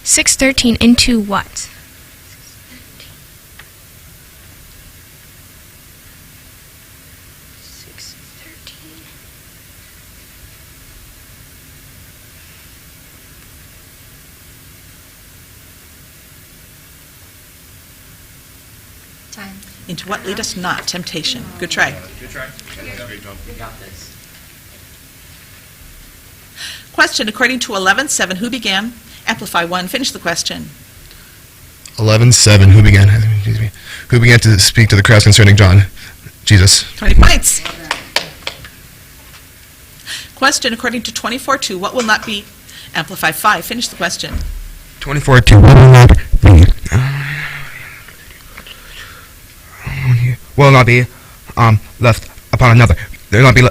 6:13 into what? Time. Into what lead us not? Temptation. Good try. Good try. Great job. We got this. Question according to 11.7, who began? Amplify 1, finish the question. 11:7. Who began? Excuse me. Who began to speak to the crowds concerning John? Jesus. 20 points. Question according to 24.2, what will not be? Amplify 5, finish the question. 24:2. What will not be? Will not be left upon another. There will not be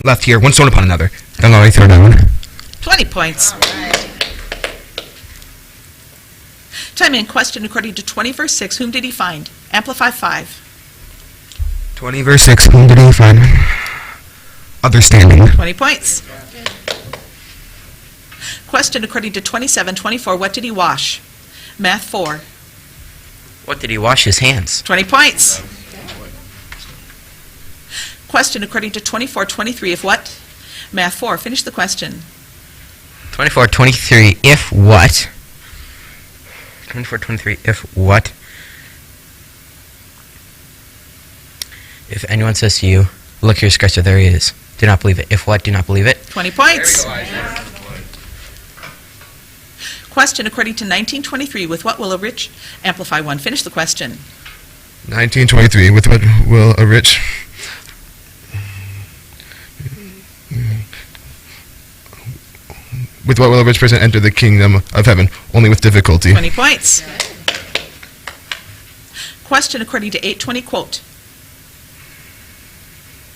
left here one stone upon another. They'll not be thrown down. 20 points. Time in. Question according to 20 verse 6, whom did he find? Amplify 5. 20 verse 6. Whom did he find? Understanding. 20 points. Question according to 27:24, what did he wash? Math 4. What did he wash his hands? 20 points. Question according to 24:23, if what? Math 4, finish the question. 24:23. If what? 24:23. If what? If anyone says to you, look here, Scripture, there he is. Do not believe it. If what? Do not believe it. 20 points. Question according to 19:23, with what will a rich? Amplify 1, finish the question. 19:23. With what will a rich? With what will a rich person enter the kingdom of heaven? Only with difficulty. 20 points. Question according to 8:20, quote.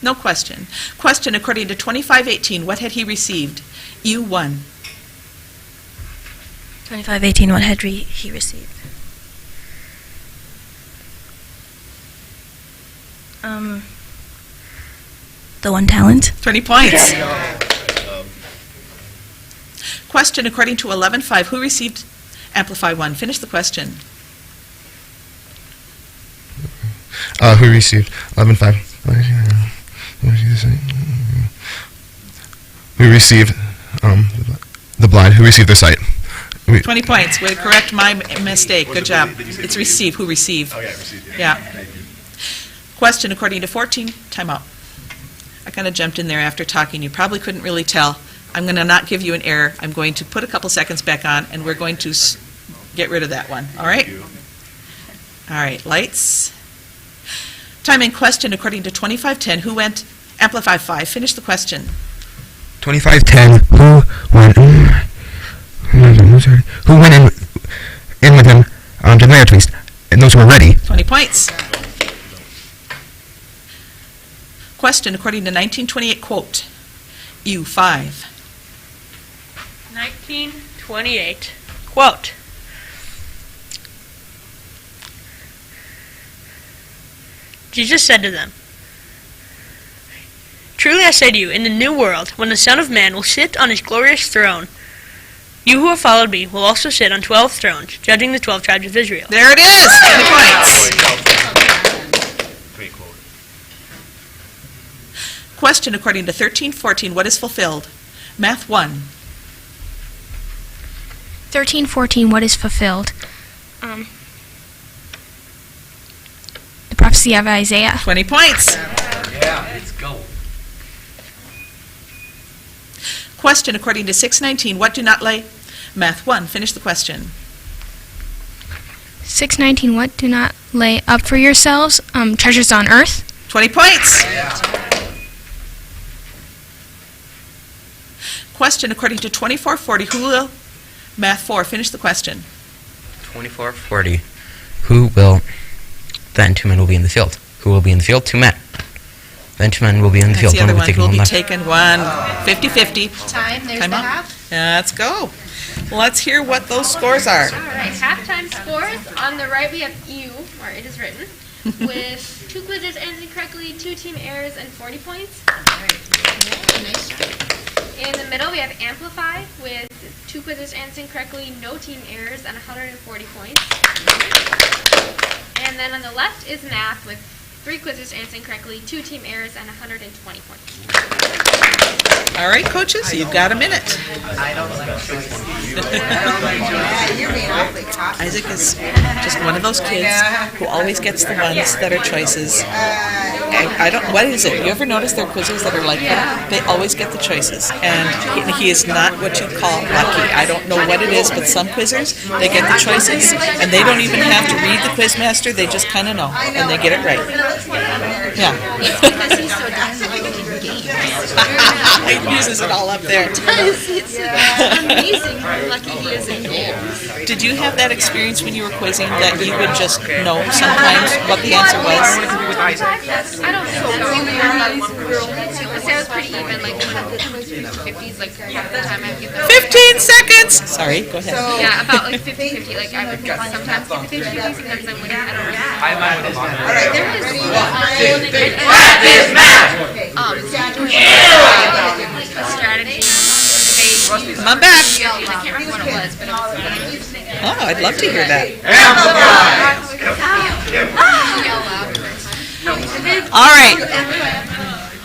No question. Question according to 25:18, what had he received? U1. 25:18, what had he received? The 1 talent. 20 points. Question according to 11:5, who received? Amplify 1, finish the question. Who received? 11:5. Who received the blind? Who received their sight? 20 points. Way to correct my mistake. Good job. It's receive. Who received? Oh, yeah, received. Yeah. Question according to 14. Time out. I kind of jumped in there after talking. You probably couldn't really tell. I'm going to not give you an error. I'm going to put a couple seconds back on, and we're going to get rid of that one. All right? All right. Lights. Time in. Question according to 25:10. Who went? Amplify 5. Finish the question. 25:10. Who went in with him to the marriage feast? And those who were ready. 20 points. Question according to 19:28, quote. U5. 19:28, quote. Jesus said to them, truly I say to you, in the new world, when the Son of Man will sit on his glorious throne, you who have followed me will also sit on 12 thrones, judging the 12 tribes of Israel. There it is! 20 points. Great quote. Question according to 13:14, what is fulfilled? Math 1. 13:14, what is fulfilled? The prophecy of Isaiah. 20 points. Yeah, let's go. Question according to 6:19, what do not lay? Math 1, finish the question. 6:19. What? Do not lay up for yourselves treasures on earth. 20 points. Question according to 2440. Who will? Math 4. Finish the question. 24:40. Who will? Then 2 men will be in the field. Who will be in the field? 2 men. Then 2 men will be in the That's field. the other One one. will We'll be left. taking one. 50-50. Time, there's Time the up. half. Let's go. Let's hear what those scores are. All right, halftime scores. On the right, we have you, or it is written, with 2 quizzes answering correctly, 2 team errors, and 40 points. Nice job. In the middle, we have Amplify with 2 quizzes answering correctly, no team errors, and 140 points. And then on the left is Math with 3 quizzes answering correctly, 2 team errors, and 120 points. All right, coaches, you've got a minute. Isaac is just one of those kids who always gets the ones that are choices. I don't. What is it? You ever notice there are quizzes that are like that? They always get the choices, and he is not what you call lucky. I don't know what it is, but some quizzers they get the choices, and they don't even have to read the quizmaster. They just kind of know, and they get it right. Yeah. Because he's so darn good at games. He uses it all up there. It's amazing how lucky he is in games. Did you have that experience when you were quizzing that you would just know sometimes what the answer was? I don't think so. I say it was pretty even, like 50s, like half the time I get the 15 seconds! Sorry, go ahead. Yeah, about like 50-50. Like I would sometimes get the 50-50, sometimes I wouldn't. I don't know. There is a strategy. Come on back. I can't remember what it was, but it was. Oh, I'd love to hear that. All right.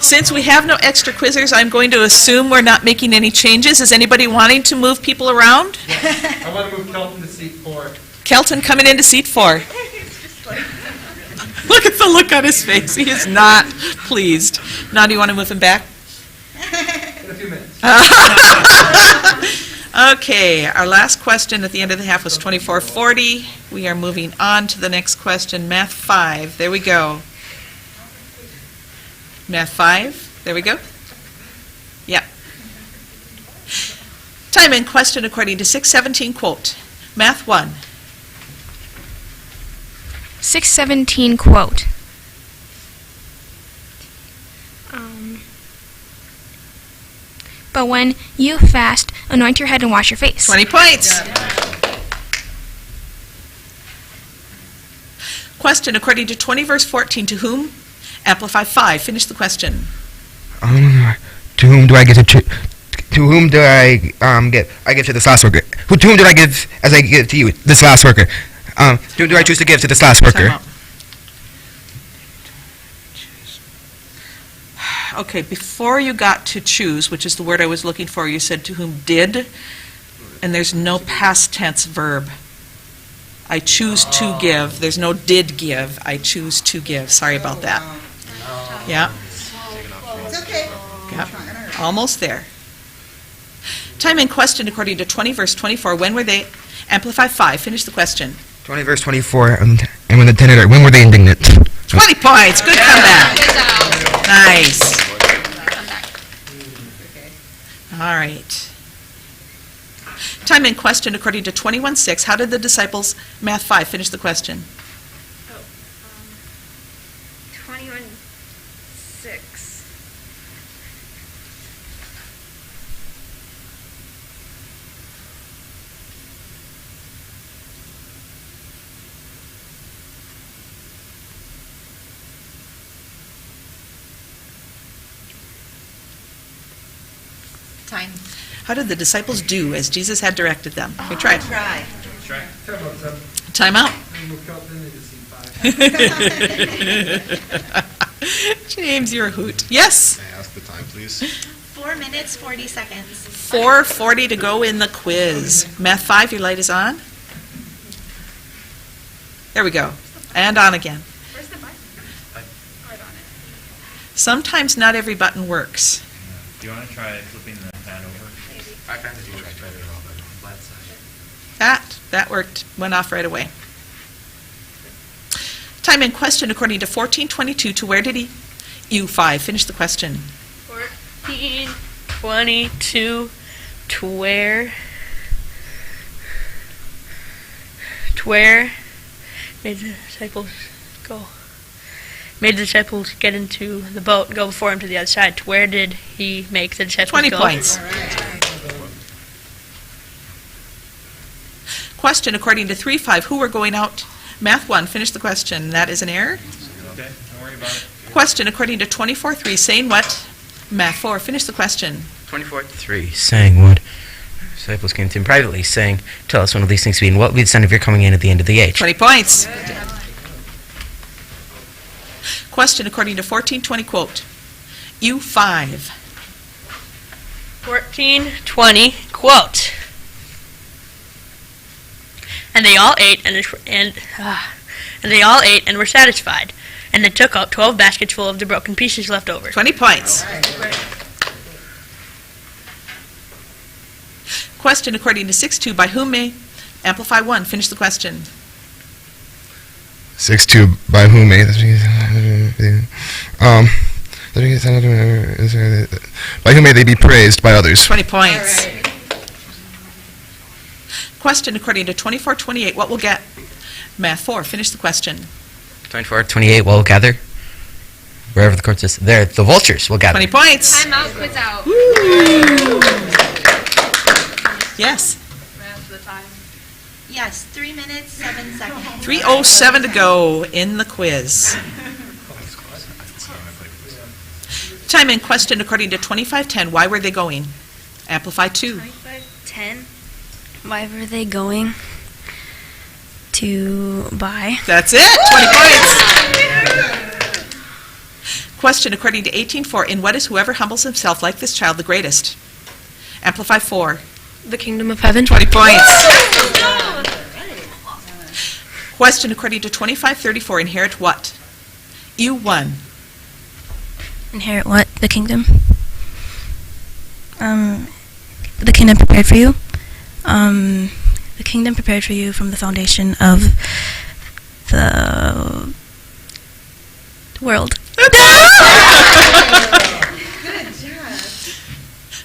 Since we have no extra quizzers, I'm going to assume we're not making any changes. Is anybody wanting to move people around? I want to move Kelton to seat 4. Kelton coming into seat 4. Look at the look on his face. He is not pleased. Now, do you want to move him back? In a few minutes. Okay, our last question at the end of the half was 2440. We are moving on to the next question, Math 5. There we go. Math 5. There we go. Yep. Time and question according to 617 quote. Math 1. 6:17 quote. But when you fast, anoint your head and wash your face. 20 points. Question according to 20 verse 14. To whom? Amplify 5. Finish the question. To whom do I give to whom do I give? I give to this last worker. To whom did I give as I give to you? This last worker. To whom do I choose to give to this last worker? Time out. Okay, before you got to choose, which is the word I was looking for, you said to whom did, and there's no past tense verb. I choose to give. There's no did give. I choose to give. Sorry about that. Yeah. It's okay. Yeah. Almost there. Time in question according to 20 verse 24. When were they? Amplify 5. Finish the question. 20 verse 24. And when the tenor, when were they indignant? 20 points. Good comeback. Nice. All right. Time in question according to 21:6. How did the disciples, Math 5, finish the question? 21:6. Time. How did the disciples do as Jesus had directed them? We tried. Try. Time out. Move Kelton into seat 5. James, you're a hoot. Yes? May I ask the time, please? 4 minutes, 40 seconds. 4:40 to go in the quiz. Math 5, your light is on. There we go. And on again. Where's the button? Right on it. Sometimes not every button works. Do you want to try flipping the fan over? I kind of do try better on the left side. That worked. Went off right away. Time in question according to 14:22, to where did he? U5, finish the question. 14:22, to where made the disciples go? Made the disciples get into the boat and go before him to the other side. To where did he make the disciples 20 go? points. Question according to 3:5, who were going out? Math 1, finish the question. That is an error. Okay, don't worry about it. Question according to 24:3, saying what? Math 4, finish the question. 24:3, saying what? Disciples came to him privately, saying, "Tell us one of these things to be, and what will be the sign of your coming in at the end of the age?" 20 points. Question according to 14:20, quote, U5. 14:20, quote. And they all ate and they all ate and were satisfied, and they took out 12 baskets full of the broken pieces left over. 20 points. Question according to 6:2, by whom may? Amplify 1, finish the question. 6:2, by whom may? By whom may they be praised? By others. 20 points. Question according to 24:28, what will get? Math 4, finish the question. 24:28, what will gather? Wherever the court says, there, the vultures will gather. 20 points. Time out, quiz out. Yes. Math, the time. Yes, 3 minutes, 7 seconds. 3:07 to go in the quiz. Time in question according to 25:10, why were they going? Amplify 2. 10. Why were they going to buy? That's it, 20 points. Question according to 18:4, in what is whoever humbles himself like this child the greatest? Amplify 4. The kingdom of heaven. 20 points. Question according to 25:34, inherit what? U1. Inherit what? The kingdom. The kingdom prepared for you. The kingdom prepared for you from the foundation of the world.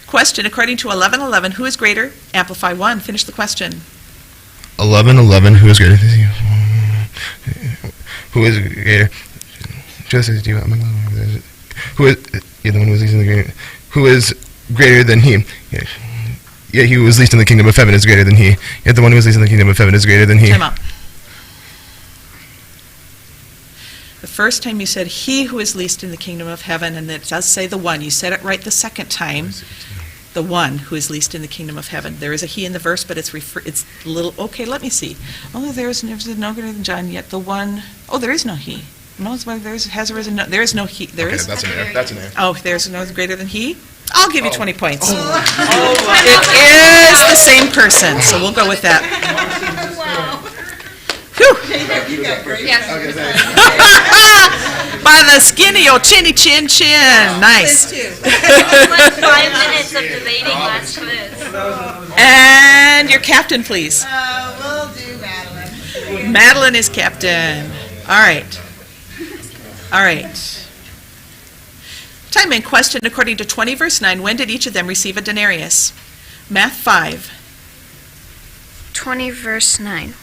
Question according to 11:11, who is greater? Amplify 1, finish the question. 11:11, who is greater than you? Who is greater? Just as you. Who is the one who is least in the greater? Who is greater than he? Yet he who was least in the kingdom of heaven is greater than he. Yet the one who is least in the kingdom of heaven is greater than he. Time out. The first time you said he who is least in the kingdom of heaven, and it does say the one. You said it right the second time. The one who is least in the kingdom of heaven. There is a he in the verse, but it's a little, okay, let me see. Oh, there is no greater than John, yet the one, oh, there is no he. No, there is arisen, no, there is no he. There is. That's an error. That's an error. Oh, there's no greater than he? I'll give you 20 points. It is the same person, so we'll go with that. Whew. By the skin of your chinny chin chin. Nice. 5 minutes of debating last quiz. And your captain, please. We'll do Madeline. Madeline is captain. All right. All right. Time in question according to 20 verse 9, when did each of them receive a denarius? Math 5. 20 verse 9.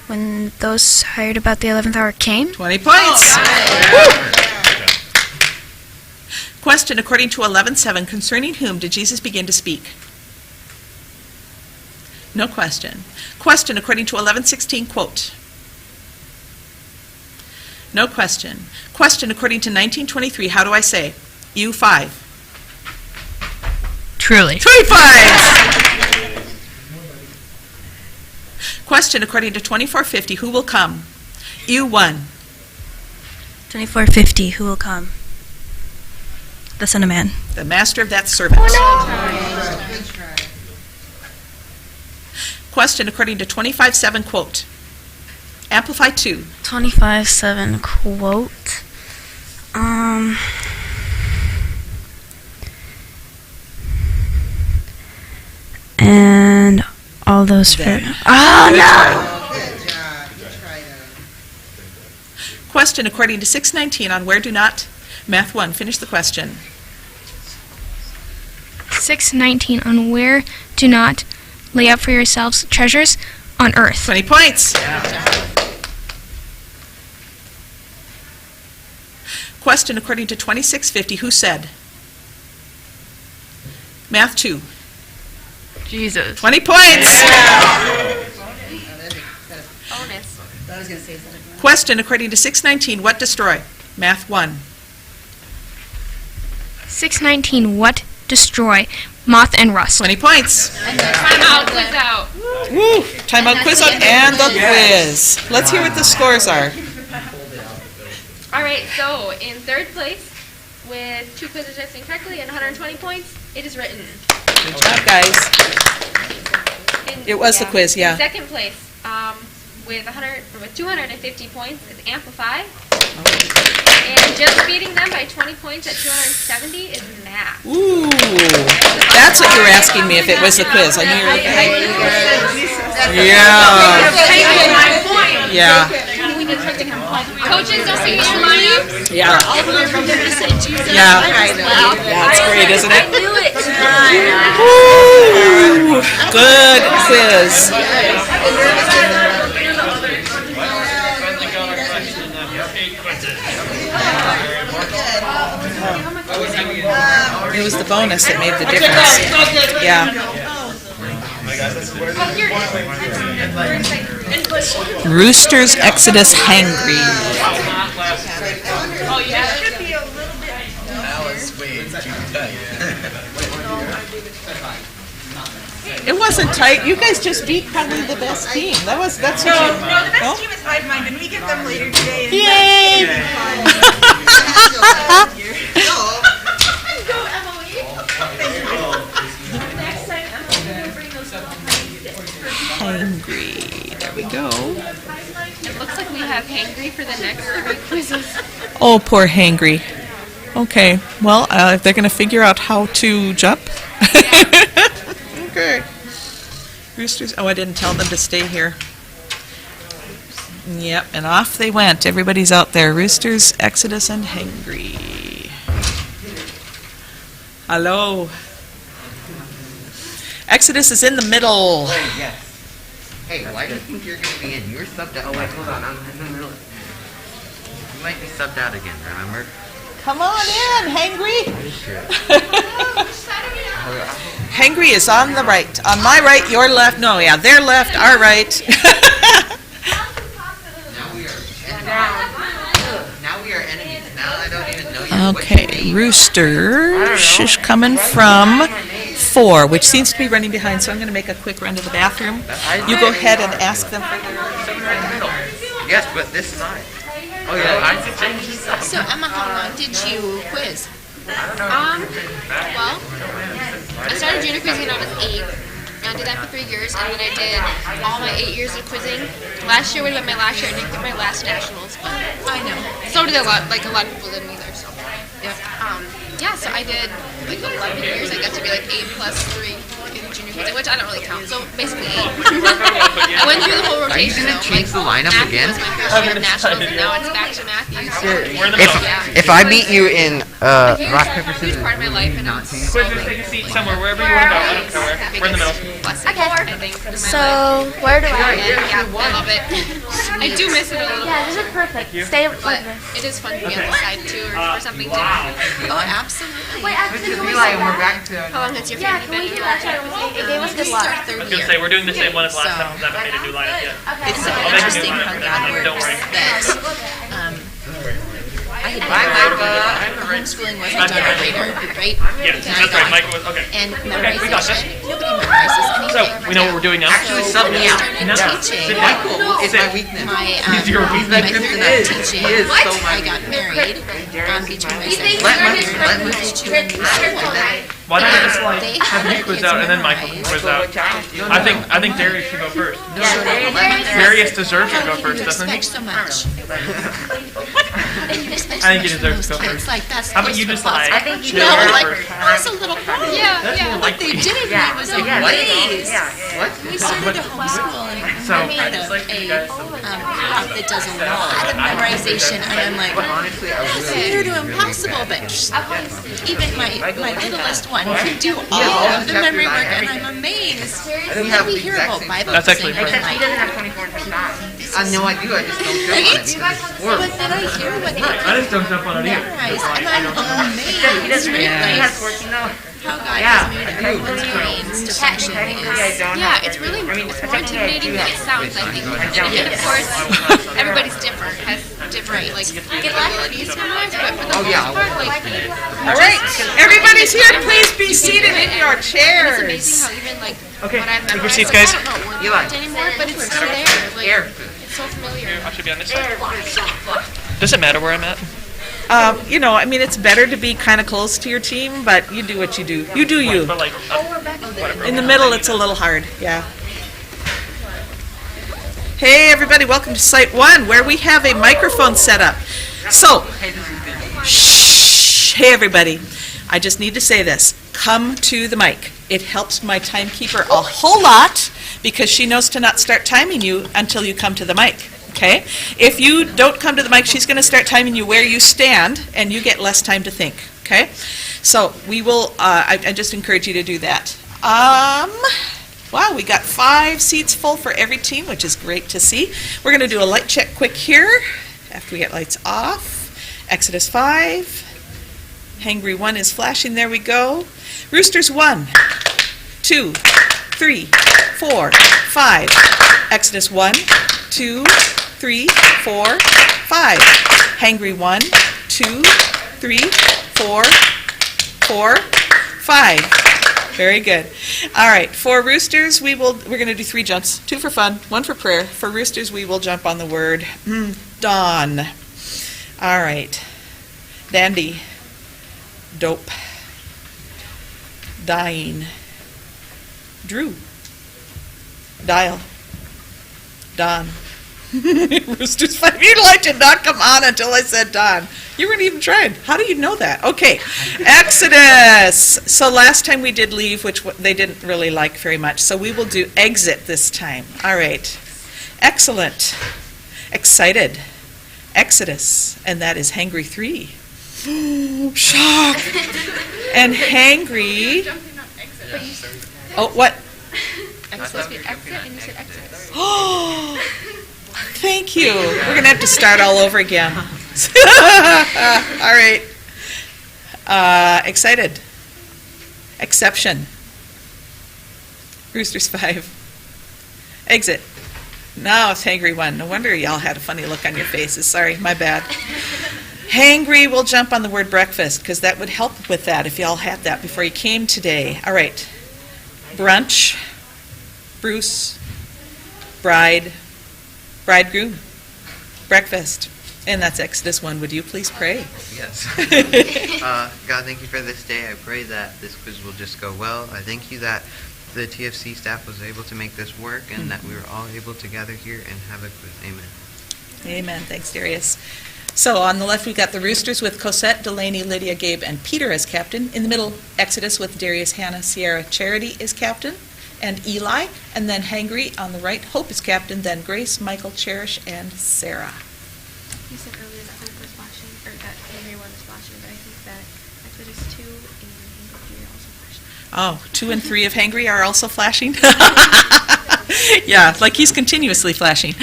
When those hired about the 11th hour came? 20 points. Question according to 11:7, concerning whom did Jesus begin to speak? No question. Question according to 11:16, quote. No question. Question according to 19:23, how do I say? U5. Truly. 25! Question according to 24:50, who will come? U1. 24:50, who will come? The Son of Man. The master of that servant. Question according to 25:7, quote. Amplify 2. 25:7, quote. And all those for. Oh no! Question according to 619 on where do not, Math 1, finish the question. 6:19 on where do not lay up for yourselves treasures on earth. 20 points. Question according to 2650, who said? Math 2. Jesus. 20 points. Bonus. I was going to say something. Question according to 619, what destroy? Math 1. 6:19 what destroy moth and rust. 20 points. Time out, quiz out. Woo! Timeout, quiz out, and the quiz. Let's hear what the scores are. All right, so in third place, with 2 quizzes answering correctly and 120 points, it is written. Good job, guys. It was the quiz, yeah. In second place, with 250 points, is Amplify. And just beating them by 20 points at 270 is Math. Ooh, that's what you were asking me if it was the quiz. I knew you were looking at Yeah. Yeah. Coaches don't see your line. Yeah. All of them from different cities. Yeah. That's great, isn't it? I knew it. Woo! Good quiz. It was the bonus that made the difference. Yeah. Roosters Exodus Hangry. It wasn't tight. You guys just beat probably the best team. That's what you. No, the best team is Hive Mind, and we get them later today. Yay! Hangry. There we go. It looks like we have Hangry for the next 3 quizzes. Oh, poor Hangry. Okay. Well, they're going to figure out how to jump. Okay. Roosters. Oh, I didn't tell them to stay here. Yep, and off they went. Everybody's out there. Roosters, Exodus, and Hangry. Hello. Exodus is in the middle. Yes. Hey, why do you think you're going to be in? You were subbed out. Oh, wait, hold on. I'm in the middle. You might be subbed out again, remember? Come on in, Hangry. Sure. Hangry is on the right. On my right, your left. No, yeah, their left, our right. Now we are enemies. Now I don't even know you. Okay, Rooster is coming from 4, which seems to be running behind, so I'm going to make a quick run to the bathroom. You go ahead and ask them for their... Yes, but this side. Oh, yeah. So, Emma, how long did you quiz? Well, I started junior quizzing when I was 8. And I did that for 3 years, and then I did all my 8 years of quizzing. Last year would have been my last year. I didn't get my last nationals, but I know. So did a lot of people didn't either. So yeah, so I did like 11 years. I got to be like 8 plus 3 in junior quizzing, which I don't really count. So basically 8. I went through the whole rotation. Are you going to change the lineup again? Was my first year of nationals, and now it's back to Matthews. If I beat you in rock, paper, scissors, part of my life, and now it's so take a seat somewhere, wherever you want to go. I don't care where. We're in the middle. So, where do I? Yeah, I love it. I do miss it a little. Yeah, this is perfect. Stay like But this. it is fun to be on the side too, or for something to do. Oh, absolutely. Wait, actually, can we Eli, say and we're that? back to... How long has your Yeah, family can we been do that? It gave us good luck. I was going to say, we're doing the same one as last time because I haven't made a new lineup yet. It's so I'll make a new interesting how lineup, God don't works worry. that I had homeschooling wasn't done on radar, right? Yes, And I that's right. thought- Michael was, okay. And Okay, we got this. memorization, nobody memorizes anything. So, we know what we're doing now? Actually, sub me out. Started No. teaching. Sit down. It's my weakness. My, He's your my weakness. third He is. teaching, He is so I my got married between my second Let and me- third and moved to a new school. Why don't we just They have had you quiz kids out and then Michael can quiz out? I think Darius should go first. Darius deserves to go first, You doesn't he? expect so much. nice I think words you from deserve those to go kids. first. Like, that's How about just you just repulsive. like, I think chill no, out like, first? I was a little girl. Yeah. What they did in me was amazing. We started to homeschool, and I made a app that does a lot of memorization, and I'm like, that's near to impossible, but even my littlest one can do all of the memory work, and I'm amazed. And then we hear about Bible That's actually thing, and perfect. like, No, I do. I just don't jump on right? it. Or- But then I hear what they I just don't jump on it either. memorize, and I'm amazed, right? Like, how God has made everyone's brains to function is. Yeah, it's really more intimidating than it sounds, I think. And of course, everybody's different, has different, like, abilities to memorize, but for the most part, like, All right, everybody's here. Please be seated in your it's chairs. amazing how even, like, Okay, what I've take your memorized, seats, like, guys. I don't know words anymore, but it's still there. Like, it's so familiar. I should be on this side. Does it matter where I'm at? You know, I mean, it's better to be kind of close to your team, but you do what you do. You do you. But like, In the middle, it's a little hard. Yeah. Hey, everybody, welcome to Site 1, where we have a microphone set up. So, shh. Hey, everybody. I just need to say this. Come to the mic. It helps my timekeeper a whole lot because she knows to not start timing you until you come to the mic. Okay? If you don't come to the mic, she's going to start timing you where you stand, and you get less time to think. Okay? So we will. I just encourage you to do that. Wow, we got 5 seats full for every team, which is great to see. We're going to do a light check quick here after we get lights off. Exodus 5. Hangry 1 is flashing. There we go. Roosters 1, 2, 3, 4, 5. Exodus 1, 2, 3, 4, 5. Hangry 1, 2, 3, 4, 4, 5. Very good. All right. For roosters, we're going to do 3 jumps. 2 for fun, 1 for prayer. For roosters, we will jump on the word dawn. All right. Dandy. Dope. Dying. Drew. Dial. Don. Roosters 5. Your light did not come on until I said Don. You weren't even trying. How do you know that? Okay. Exodus. So last time we did leave, which they didn't really like very much. So we will do exit this time. All right. Excellent. Excited. Exodus. And that is Hangry 3. Shock. And Hangry. Oh, what? I'm supposed to be exit, and you said exodus. Oh, thank you. We're going to have to start all over again. All right. Excited. Exception. Roosters 5. Exit. Now it's Hangry 1. No wonder y'all had a funny look on your faces. Sorry, my bad. Hangry will jump on the word breakfast because that would help with that if y'all had that before you came today. All right. Brunch. Bruce. Bride. Bridegroom. Breakfast. And that's Exodus 1. Would you please pray? Yes. God, thank you for this day. I pray that this quiz will just go well. I thank you that the TFC staff was able to make this work and that we were all able to gather here and have a quiz. Amen. Amen. Thanks, Darius. So on the left, we've got the Roosters with Cosette, Delaney, Lydia, Gabe, and Peter as captain. In the middle, Exodus with Darius, Hannah, Sierra, Charity is captain, and Eli. And then Hangry on the right, Hope is captain, then Grace, Michael, Cherish, and Sarah. You said earlier that Hope was flashing, or that Henry 1 was flashing, but I think that Exodus 2 and Hangry 3 are also flashing. Oh, 2 and 3 of Hangry are also flashing? Yeah, like he's continuously flashing.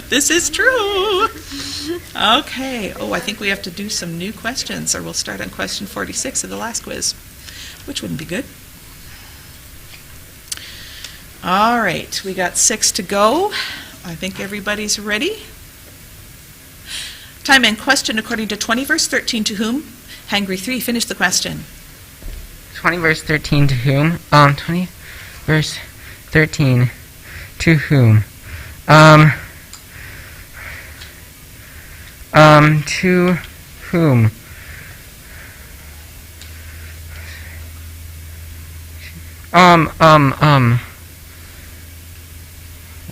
This is true. Okay. Oh, I think we have to do some new questions, or we'll start on question 46 of the last quiz, which wouldn't be good. All right. We got 6 to go. I think everybody's ready. Time and question according to 20 verse 13 to whom? Hangry 3, finish the question. 20 verse 13 to whom? 20 verse 13 to whom? To whom?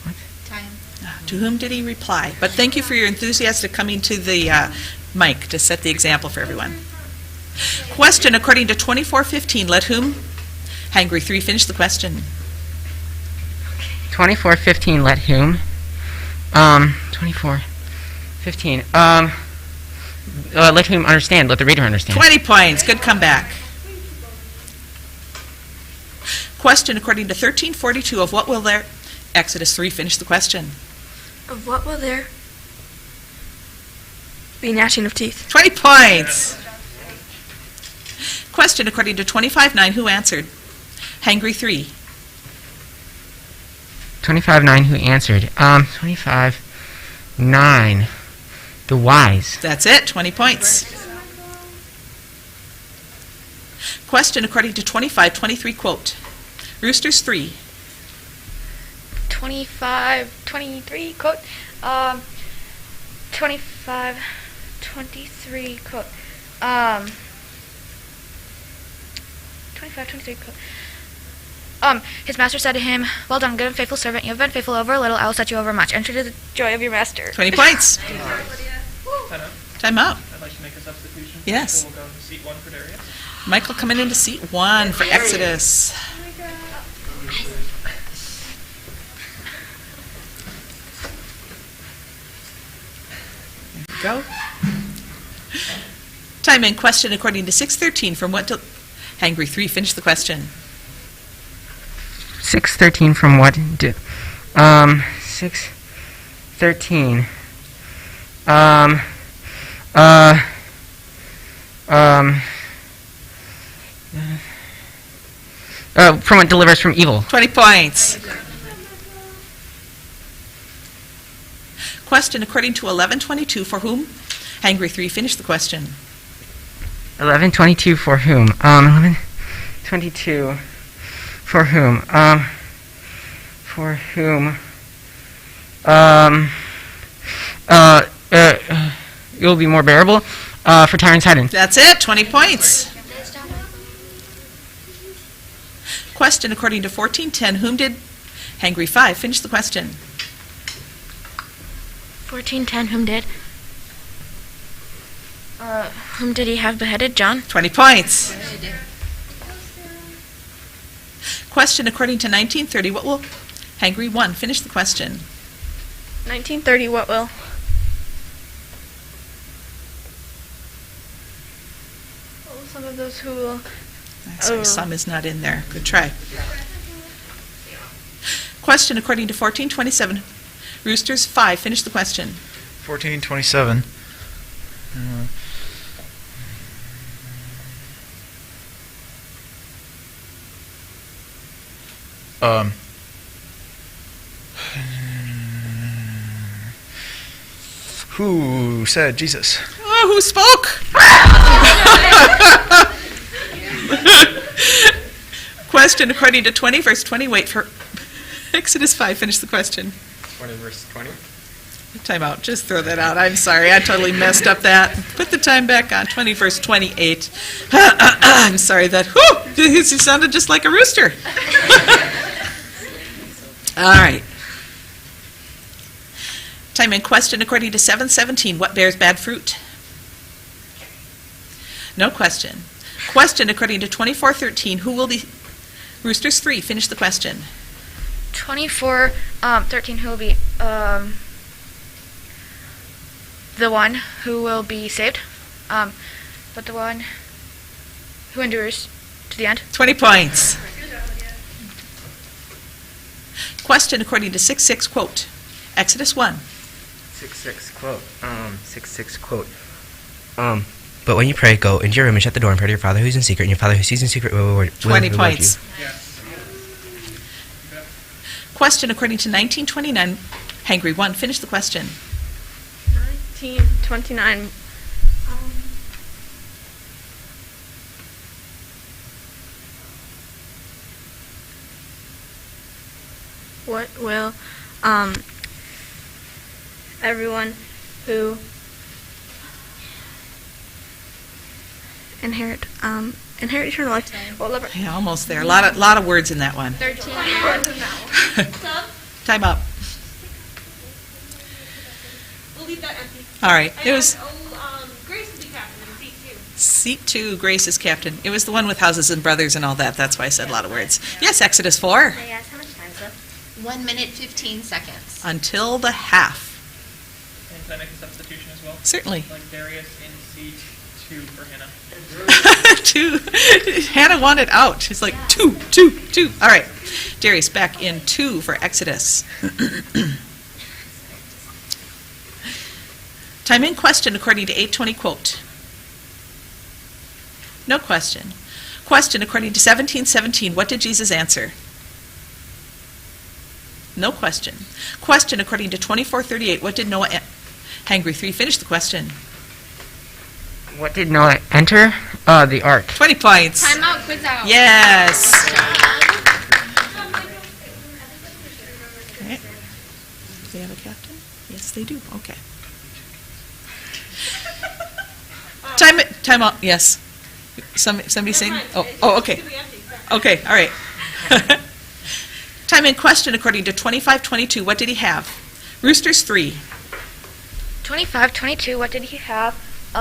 What? Time. To whom did he reply? But thank you for your enthusiastic coming to the mic to set the example for everyone. Question according to 24:15. Let whom? Hangry 3 finish the question. 24:15. Let whom? 24:15. Let whom understand? Let the reader understand. 20 points. Good comeback. Question according to 13:42. Of what will there? Exodus 3 finish the question. Of what will there be gnashing of teeth? 20 points. Question according to 25:9. Who answered? Hangry 3. 25:9. Who answered? 25:9. The wise. That's it. 20 points. Question according to 25:23. Quote. Roosters 3. 25:23 quote. 25:23 quote. 25:23 quote. His master said to him, "Well done, good and faithful servant. You have been faithful over a little. I will set you over much. Enter the joy of your master." 20 points. Time out. I'd like to make a substitution. Yes. So we'll go to seat 1 for Darius. Michael coming into seat 1 for Exodus. There we go. Time in question according to 6:13. From what to Hangry 3 finish the question. 6:13 from what? 6:13. From what delivers from evil. 20 points. Question according to 11:22. For whom? Hangry 3 finish the question. 11:22 for whom? 11:22 for whom? For whom? It will be more bearable. For Tyre and Sidon. That's it. 20 points. Question according to 14:10. Whom did Hangry 5 finish the question? 14:10. Whom did? Whom did he have beheaded? John. 20 points. Question according to 19:30. What will Hangry 1 finish the question? 19:30. What will? Some of those who will. Sorry, some is not in there. Good try. Question according to 14:27. Roosters 5 finish the question. 14:27. Who said Jesus? Oh, who spoke? Question according to 20, verse 20. Wait for Exodus 5. Finish the question. 20 verse 20. Time out. Just throw that out. I'm sorry. I totally messed up that. Put the time back on. 20 verse 28. I'm sorry that. Whew, he sounded just like a rooster. All right. Time in question according to 7:17. What bears bad fruit? No question. Question according to 24:13. Who will be? Roosters 3. Finish the question. 24:13. Who will be? The one who will be saved. But the one who endures to the end. 20 points. Question according to 6:6. Quote. Exodus 1. 6:6 quote. 6:6 quote. But when you pray, go into your room and shut the door and pray to your Father who's in secret, and your Father who sees in secret will reward 20 reward points. you. Question according to 19:29. Hangry 1. Finish the question. 19:29. What will everyone who inherit eternal life? Yeah, almost there. A lot of words in that one. 13. Time up. All right. It was Grace will be captain in seat 2. seat 2, Grace is captain. It was the one with houses and brothers and all that. That's why I said a lot of words. Yes, Exodus 4. Yes, how much time is left? 1 minute, 15 seconds. Until the half. And can I make a substitution as well? Certainly. Like Darius in seat 2 for Hannah. 2. Hannah wanted out. She's like, 2, 2, 2. All right. Darius back in 2 for Exodus. Time in question according to 820 quote. No question. Question according to 1717. What did Jesus answer? No question. Question according to 2438. What did Noah Hangry 3. Finish the question. What did Noah enter? The ark. 20 points. Time out, quiz out. Yes. Okay. Do they have a captain? Yes, they do. Okay. Time out. Yes. Somebody sing? Oh, okay. Okay, all right. Time in question according to 2522. What did he have? Roosters 3. 25-22, what did he have? 2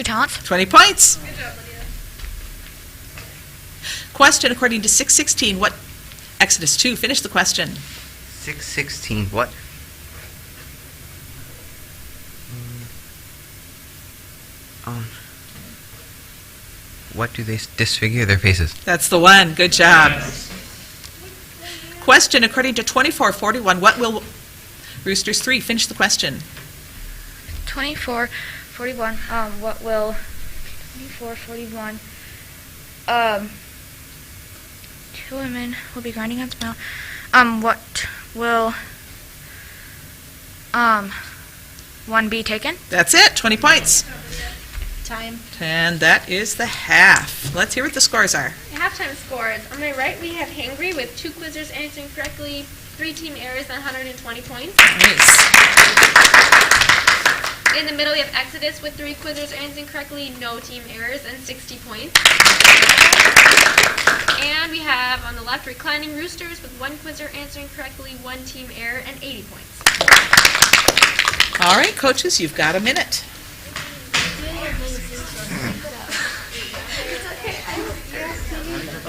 talents. 20 points. Question according to 616. What? Exodus 2. Finish the question. 6:16. What? What do they disfigure their faces? That's the one. Good job. Question according to 2441. What will Roosters 3? Finish the question. 24-41, what will 24-41, 2 women will be grinding on smell. What will 1 be taken? That's it. 20 points. Time. And that is the half. Let's hear what the scores are. Halftime scores. On my right, we have Hangry with 2 quizzers answering correctly, 3 team errors, and 120 points. Nice. In the middle, we have Exodus with 3 quizzers answering correctly, no team errors, and 60 points. And we have on the left, Reclining Roosters with 1 quizzer answering correctly, 1 team error, and 80 points. All right, coaches, you've got a minute.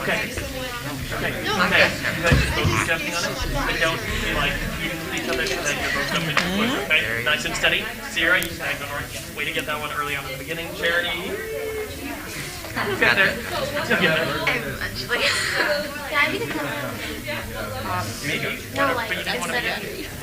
Okay. You guys just both be jumping on it, but don't be like eating each other so that you're both jumping in the quiz, okay? Nice and steady. Sierra, you can go north. Way to get that one early on in the beginning. Charity. You'll get there. You'll get there. Eventually. Maybe. No, like, But you didn't want to be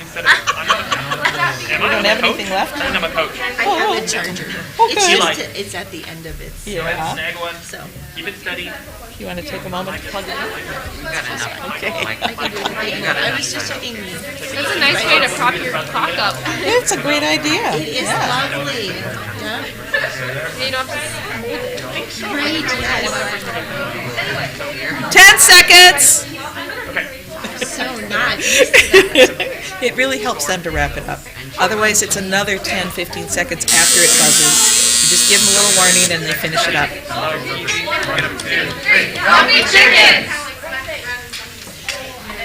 instead instead of, I'm not a coach. You don't have anything left? I am a coach. I have the charger. It's Eli. just, it's at the end of it. Go ahead and snag one. So. Keep it steady. You want to take a moment to plug it in? Okay. I was just checking. That's a nice way to prop your clock up. It's a great idea. It is lovely. Yeah. You don't have Great, yes. 10 seconds. So not. It really helps them to wrap it up. Otherwise, it's another 10, 15 seconds after it buzzes. You just give them a little warning and they finish it up.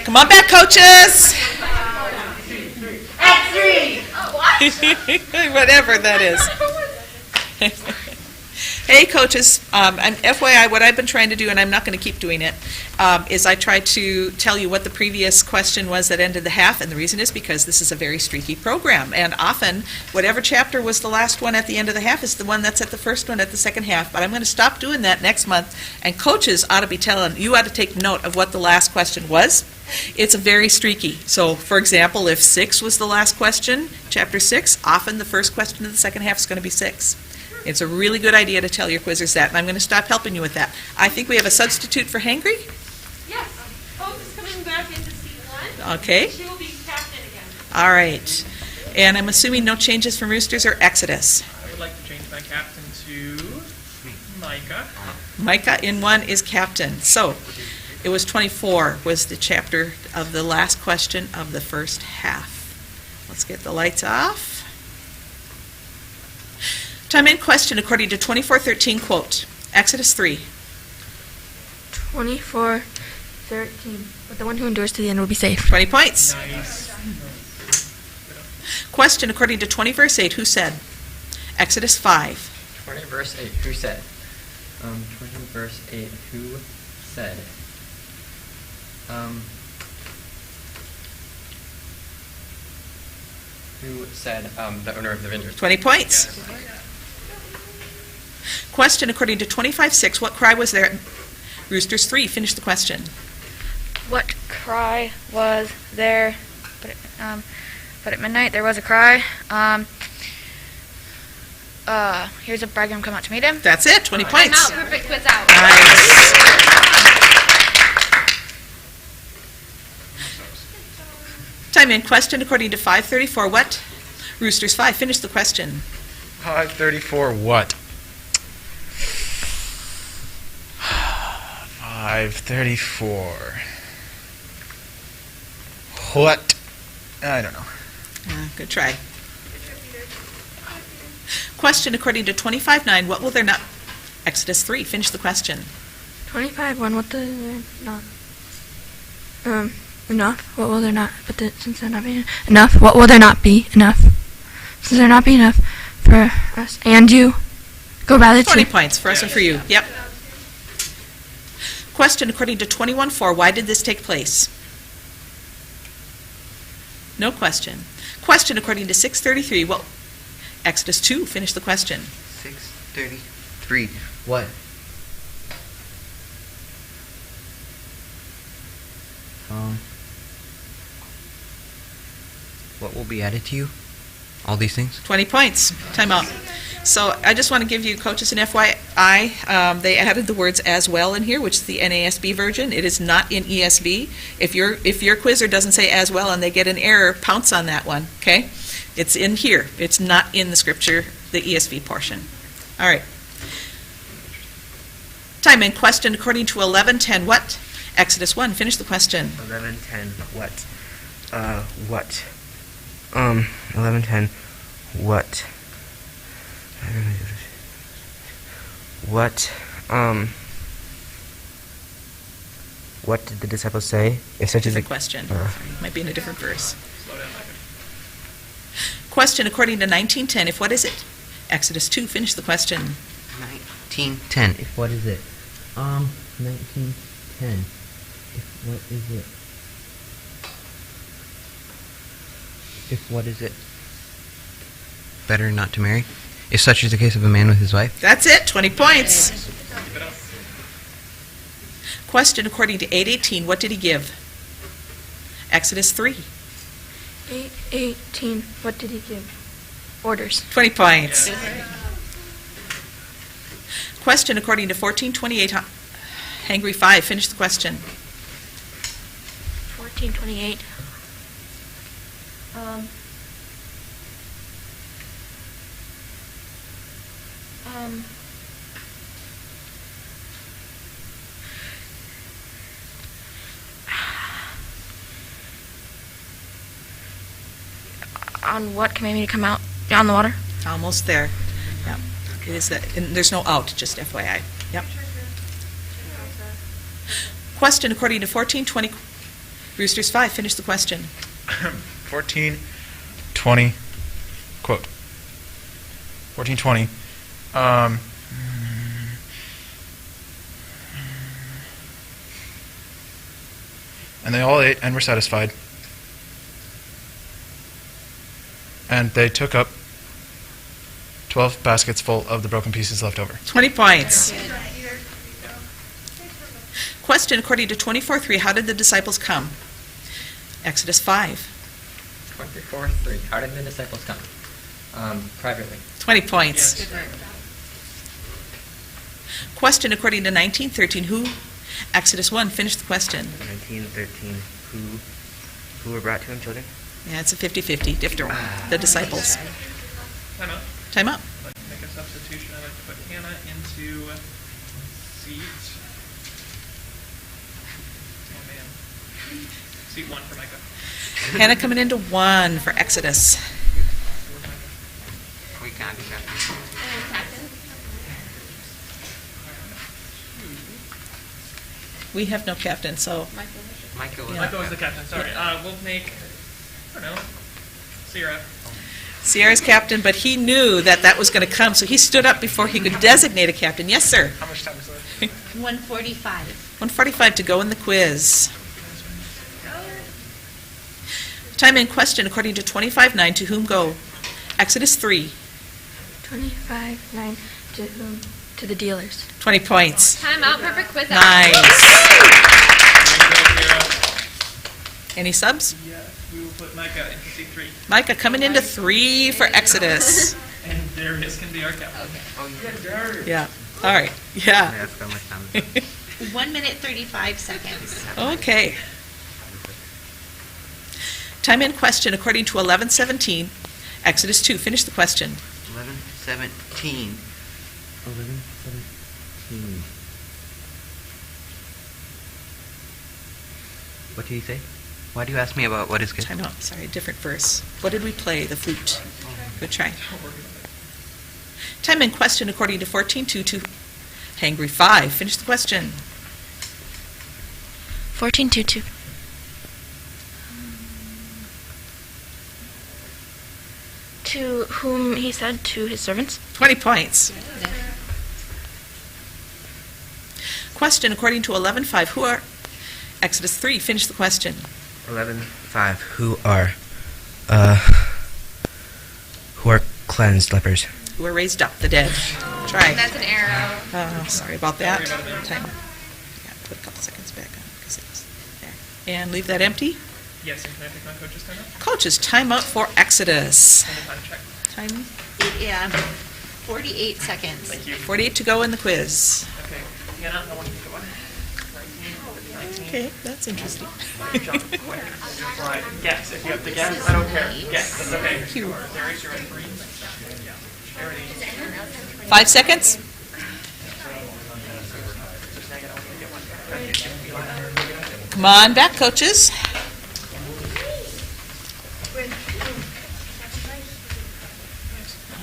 Come on back, coaches. Whatever that is. Hey, coaches, FYI, what I've been trying to do, and I'm not going to keep doing it, is I try to tell you what the previous question was that ended the half, and the reason is because this is a very streaky program, and often, whatever chapter was the last one at the end of the half is the one that's at the first one at the second half, but I'm going to stop doing that next month, and coaches ought to be telling, you ought to take note of what the last question was. It's a very streaky. So, for example, if 6 was the last question, chapter 6, often the first question of the second half is going to be 6. It's a really good idea to tell your quizzers that, and I'm going to stop helping you with that. I think we have a substitute for Hangry. Yes. Hope is coming back into seat 1. Okay. She will be captain again. All right. And I'm assuming no changes from Roosters or Exodus. I would like to change my captain to Micah. Micah in 1 is captain. So it was 24 was the chapter of the last question of the first half. Let's get the lights off. Time in question according to 2413 quote. Exodus 3. 24-13, 13. But the one who endures to the end will be saved. 20 points. Question according to 20 verse 8, who said? Exodus 5. 20 verse 8, who said? 20 verse 8, who said? Who said, the owner of the vineyard? 20 points. Question according to 25:6, what cry was there? Roosters 3, finish the question. What cry was there? But at midnight there was a cry. Here's a bridegroom come out to meet him. That's it, 20 points. I'm out, perfect quiz out. Nice. Time in. Question according to 5:34, what? Roosters 5, finish the question. 534 what? 534. What? I don't know. Good try. Question according to 25:9, what will there not? Exodus 3, finish the question. 25:1. What the not? Enough. What will there not? But since there not be enough, what will there not be enough? Since there not be enough for us and you, go rather to 20 points for us and for you. Yep. Question according to 21:4, why did this take place? No question. Question according to 6:33, well, Exodus 2, finish the question. 6:33. What? What will be added to you? All these things? 20 points. Time out. So I just want to give you, coaches, an FYI. They added the words "as well" in here, which is the NASB version. It is not in ESV. If your quizzer doesn't say "as well" and they get an error, pounce on that one. Okay? It's in here. It's not in the scripture, the ESV portion. All right. Time in. Question according to 11:10. What? Exodus 1. Finish the question. 11:10. What? What? 11:10. What? What did the disciples say? If such is a question. Might be in a different verse. Question according to 19:10. If what is it? Exodus 2. Finish the question. 19:10. If what is it? 19:10. If what is it? If what is it? Better not to marry? If such is the case of a man with his wife? That's it. 20 points. Question according to 8:18. What did he give? Exodus 3. 8:18. What did he give? Orders. 20 points. Question according to 14:28. Hangry 5. Finish the question. 14:28. On what command me to come out on the water? Almost there. Yep. It is that, and there's no out, just FYI. Yep. Question according to 14:20. Roosters 5. Finish the question. 14:20. Quote. 14:20. And they all ate and were satisfied. And they took up 12 baskets full of the broken pieces left over. 20 points. Question according to 24:3. How did the disciples come? Exodus 5. 24:3. How did the disciples come? Privately. 20 points. Question according to 19:13. Who? Exodus 1. Finish the question. 19:13. Who were brought to him, children? Yeah, it's a 50-50. Different one. The disciples. Time out. Time up. I'd like to make a substitution. I'd like to put Hannah into seat. Oh man. Seat 1 for Micah. Hannah coming into 1 for Exodus. We can't do that. We have no captain, so. Michael was Yeah. Michael was the captain, sorry. We'll make, I don't know, Sierra. Sierra's captain, but he knew that that was going to come, so he stood up before he could designate a captain. Yes, sir. How much time is left? 1:45. 1:45 to go in the quiz. Time in question according to 25:9, to whom go? Exodus 3, 25:9 to whom? To the dealers. 20 points. Time out, perfect quiz. Nice. Any subs? Yeah, we will put Micah in C3. Micah coming into 3 for Exodus. And Darius can be our captain. Yeah, all right, yeah. That's how much time is left. 1 minute 35 seconds. Okay. Time in question according to 11:17, Exodus 2. Finish the question. 11:17. 11:17. What did he say? Why do you ask me about what is good? Time out, sorry, different verse. What did we play? The flute. Good try. Time in question according to 14:2 to Hangry 5. Finish the question. 14:22. To whom he said, to his servants. 20 points. Question according to 11:5. Who are Exodus 3? Finish the question. 11:5. Who are cleansed lepers? Who are raised up, the dead. Try. That's an arrow. Oh, sorry about that. Time. Yeah, put a couple seconds back on because it's there. And leave that empty. Yes, and can I take my coach's time out? Coaches, timeout for Exodus. And the time check. Time Yeah, 48 seconds. Thank you. 48 to go in the quiz. Okay, Hannah, I want you to go on. 19. Okay, that's interesting. Jump quick. All right, guess. If you have to guess, I don't care. Guess, that's okay. Cute. Darius, you're at 3. Charity. 5 seconds. Come on back, coaches.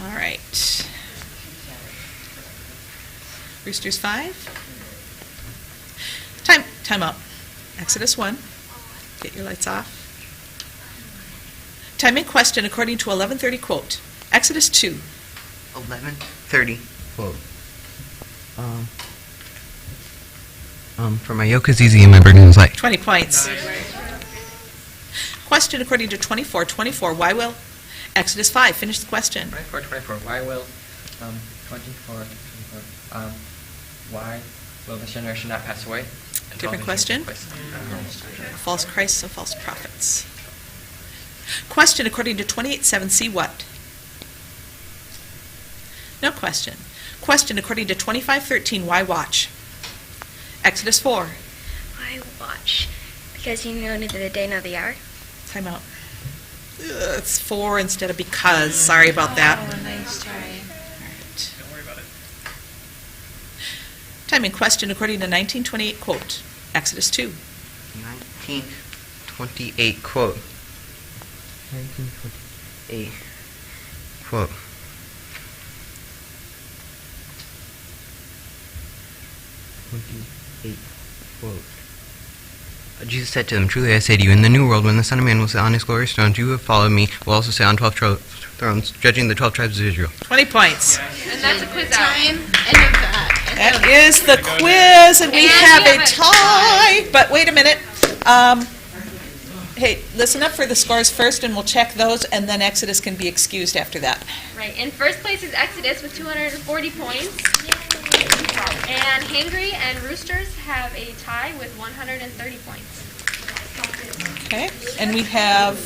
All right. Roosters 5. Time up. Exodus 1. Get your lights off. Time in question according to 11:30 quote. Exodus 2. 11:30. Quote. For my yoke is easy and my burden is light. 20 points. Question according to 24:24. Why will Exodus 5? Finish the question. 24. Why will 24. Why will this generation not pass away? Different question. False Christs and false prophets. Question according to 28:7. See what? No question. Question according to 25:13. Why watch? Exodus 4. Why watch? Because you know neither the day nor the hour. Time out. It's 4 instead of because. Sorry about that. Oh, nice try. Don't worry about it. Time in question according to 19:28 quote. Exodus 2. 19:28 quote. 19:28 quote. Jesus said to them, "Truly I say to you, in the new world, when the Son of Man will sit on his glorious throne, you who have followed me will also sit on 12 thrones, judging the 12 tribes of Israel." 20 points. And that's a quiz out. Time, end of that. That is the quiz, and we have a tie. But wait a minute. Hey, listen up for the scores first, and we'll check those, and then Exodus can be excused after that. Right. In first place is Exodus with 240 points. And Hangry and Roosters have a tie with 130 points. Okay, and we have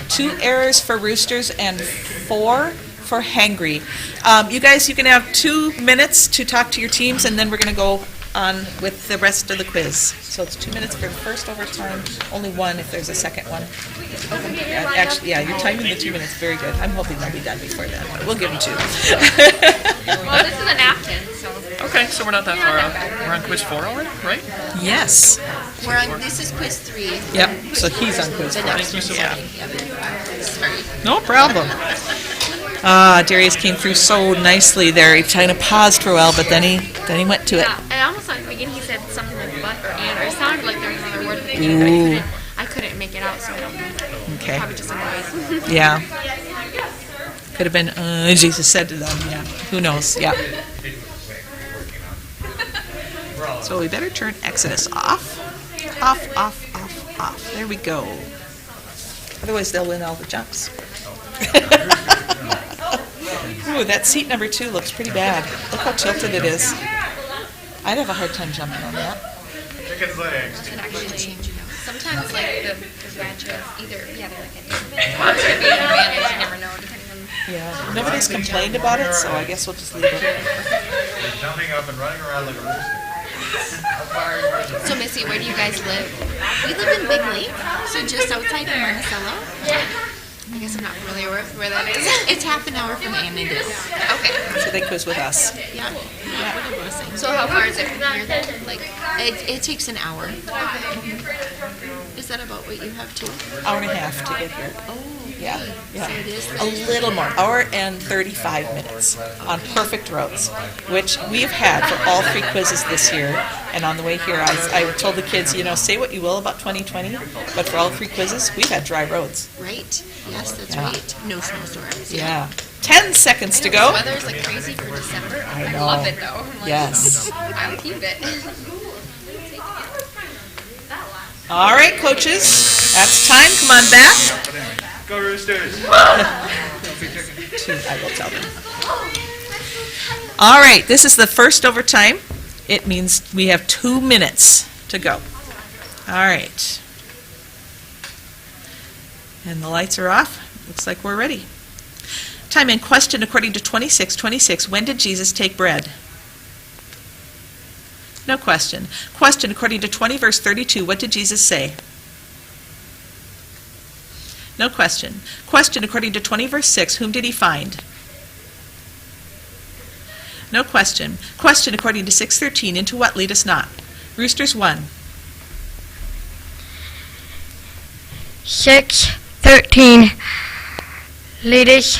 2 errors for Roosters and 4 for Hangry. You guys, you can have 2 minutes to talk to your teams, and then we're going to go on with the rest of the quiz. So it's 2 minutes for the first overtime, only 1 if there's a second one. Yeah, actually, yeah, you're timing the 2 minutes very good. I'm hoping they'll be done before then, but we'll give them 2. Well, this is a napkin, so. Okay, so we're not that far out. We're on quiz 4 already, right? Yes. We're on, this is quiz 3. Yep, so he's on quiz 4. Thank you so Yeah. much. Sorry. No problem. Darius came through so nicely there. He kind of paused for a while, but then he went to it. Yeah, and almost like at the beginning he said something like but or and or anyway. I couldn't make it out, so I don't know. Okay. Probably just annoyed. Yeah. Could have been, Jesus said to them, yeah. Who knows? Yeah. So we better turn Exodus off. Off, off, off, off. There we go. Otherwise, they'll win all the jumps. Ooh, that seat number 2 looks pretty bad. Look how tilted it is. I'd have a hard time jumping on that. Chicken's legs. And actually, sometimes like the branches either, they're like an advantage or be an advantage. You never know, depending on. Yeah. Nobody's complained about it, so I guess we'll just leave it. They're jumping up and running around like a rooster. So Missy, where do you guys live? We live in Big Lake, so just outside of Monticello. I guess I'm not familiar with where that is. It's half an hour from Amityville. Okay. So they quiz with us. Yeah. So how far is it from here then? Like, It takes an hour. Is that about what you have too? Hour and a half to get here. Oh, Yeah, yeah. So it is A little more. Hour and 35 minutes on perfect roads, which we've had for all 3 quizzes this year. And on the way here, I told the kids, say what you will about 2020, but for all 3 quizzes, we've had dry roads. Right. Yes, that's Yeah. right. No snowstorms. Yeah. 10 seconds to go. The weather's like crazy for December. I know. love it though. I'm like, Yes. I'll keep it. All right, coaches. That's time. Come on back. Go Roosters. 2, I will tell them. All right, this is the first overtime. It means we have 2 minutes to go. All right. And the lights are off. Looks like we're ready. Time in question according to 26:26. When did Jesus take bread? No question. Question according to 20 verse 32. What did Jesus say? No question. Question according to 20 verse 6. Whom did he find? No question. Question according to 6:13. Into what lead us not? Roosters 1. 6:13. Lead us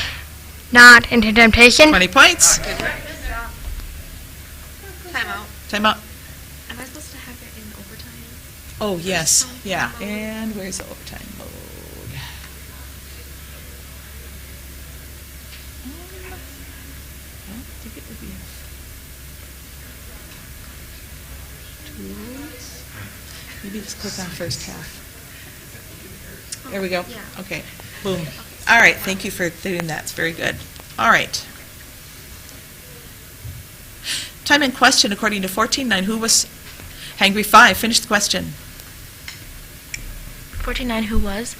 not into temptation. 20 points. Time out. Time out. Am I supposed to have it in overtime? Oh, yes. Yeah. And where's the overtime mode? I don't think it would be tools. Maybe just click on first half. There we go. Okay. Boom. All right. Thank you for doing that. It's very good. All right. Time in question according to 14:9. Who was hangry? 5. Finish the question. 49, who was?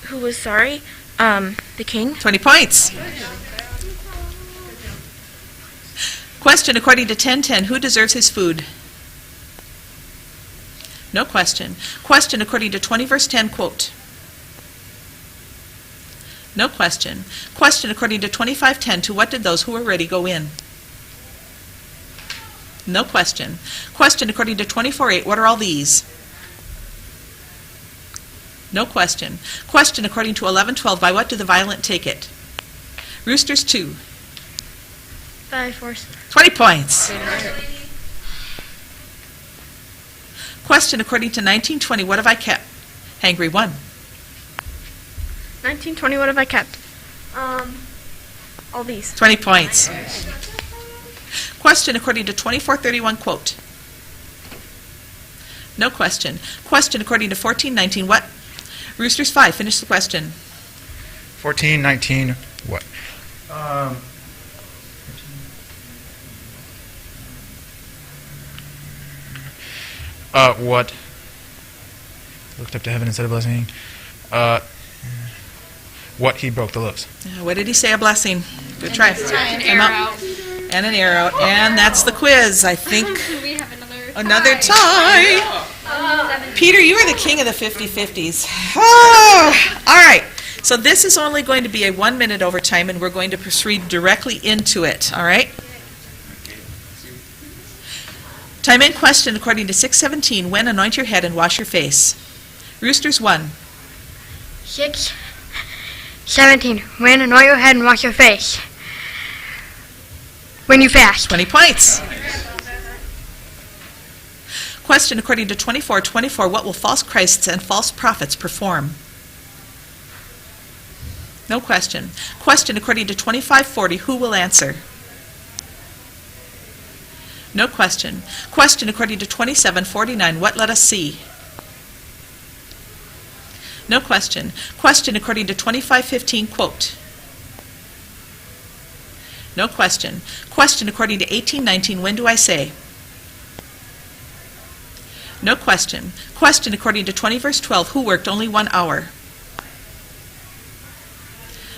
Who was sorry? The king. 20 points. Question according to 10:10. Who deserves his food? No question. Question according to 20 verse 10. Quote. No question. Question according to 25:10. To what did those who were ready go in? No question. Question according to 24:8. What are all these? No question. Question according to 11:12. By what do the violent take it? Roosters 2. By force. 20 points. Question according to 19:20. What have I kept? Hangry 1. 1920, what have I kept? All these. 20 points. Question according to 24:31. Quote. No question. Question according to 14:19. What? Roosters 5. Finish the question. 14:19. What? What? Looked up to heaven and said a blessing. What he broke the loaves. What did he say? A blessing. Good try. An Time out. And an arrow out. And that's the quiz. I think We have another tie. Peter, you are the king of the 50-50s. Oh, all right. So this is only going to be a 1-minute overtime, and we're going to proceed directly into it. All right? Time in question according to 6:17. When? Anoint your head and wash your face. Roosters 1. 6:17. When? Anoint your head and wash your face. When you fast. 20 points. Question, according to 24:24, what will false Christs and false prophets perform? No question. Question, according to 25:40, who will answer? No question. Question, according to 27:49, what let us see? No question. Question, according to 25:15, quote. No question. Question, according to 18:19, when do I say? No question. Question, according to 20 verse 12, who worked only 1 hour?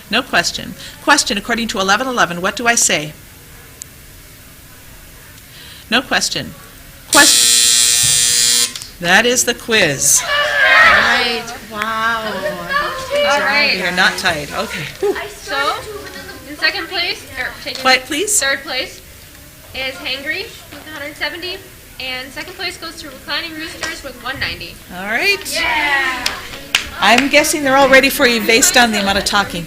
No question. Question, according to 11:11, what do I say? No question. That is the quiz. All right. Wow. All right. You're not tied. Okay. So, in second place, or taking Quiet, please. third place, is Hangry with 170, and second place goes to Reclining Roosters with 190. All right. Yeah. I'm guessing they're all ready for you based on the amount of talking.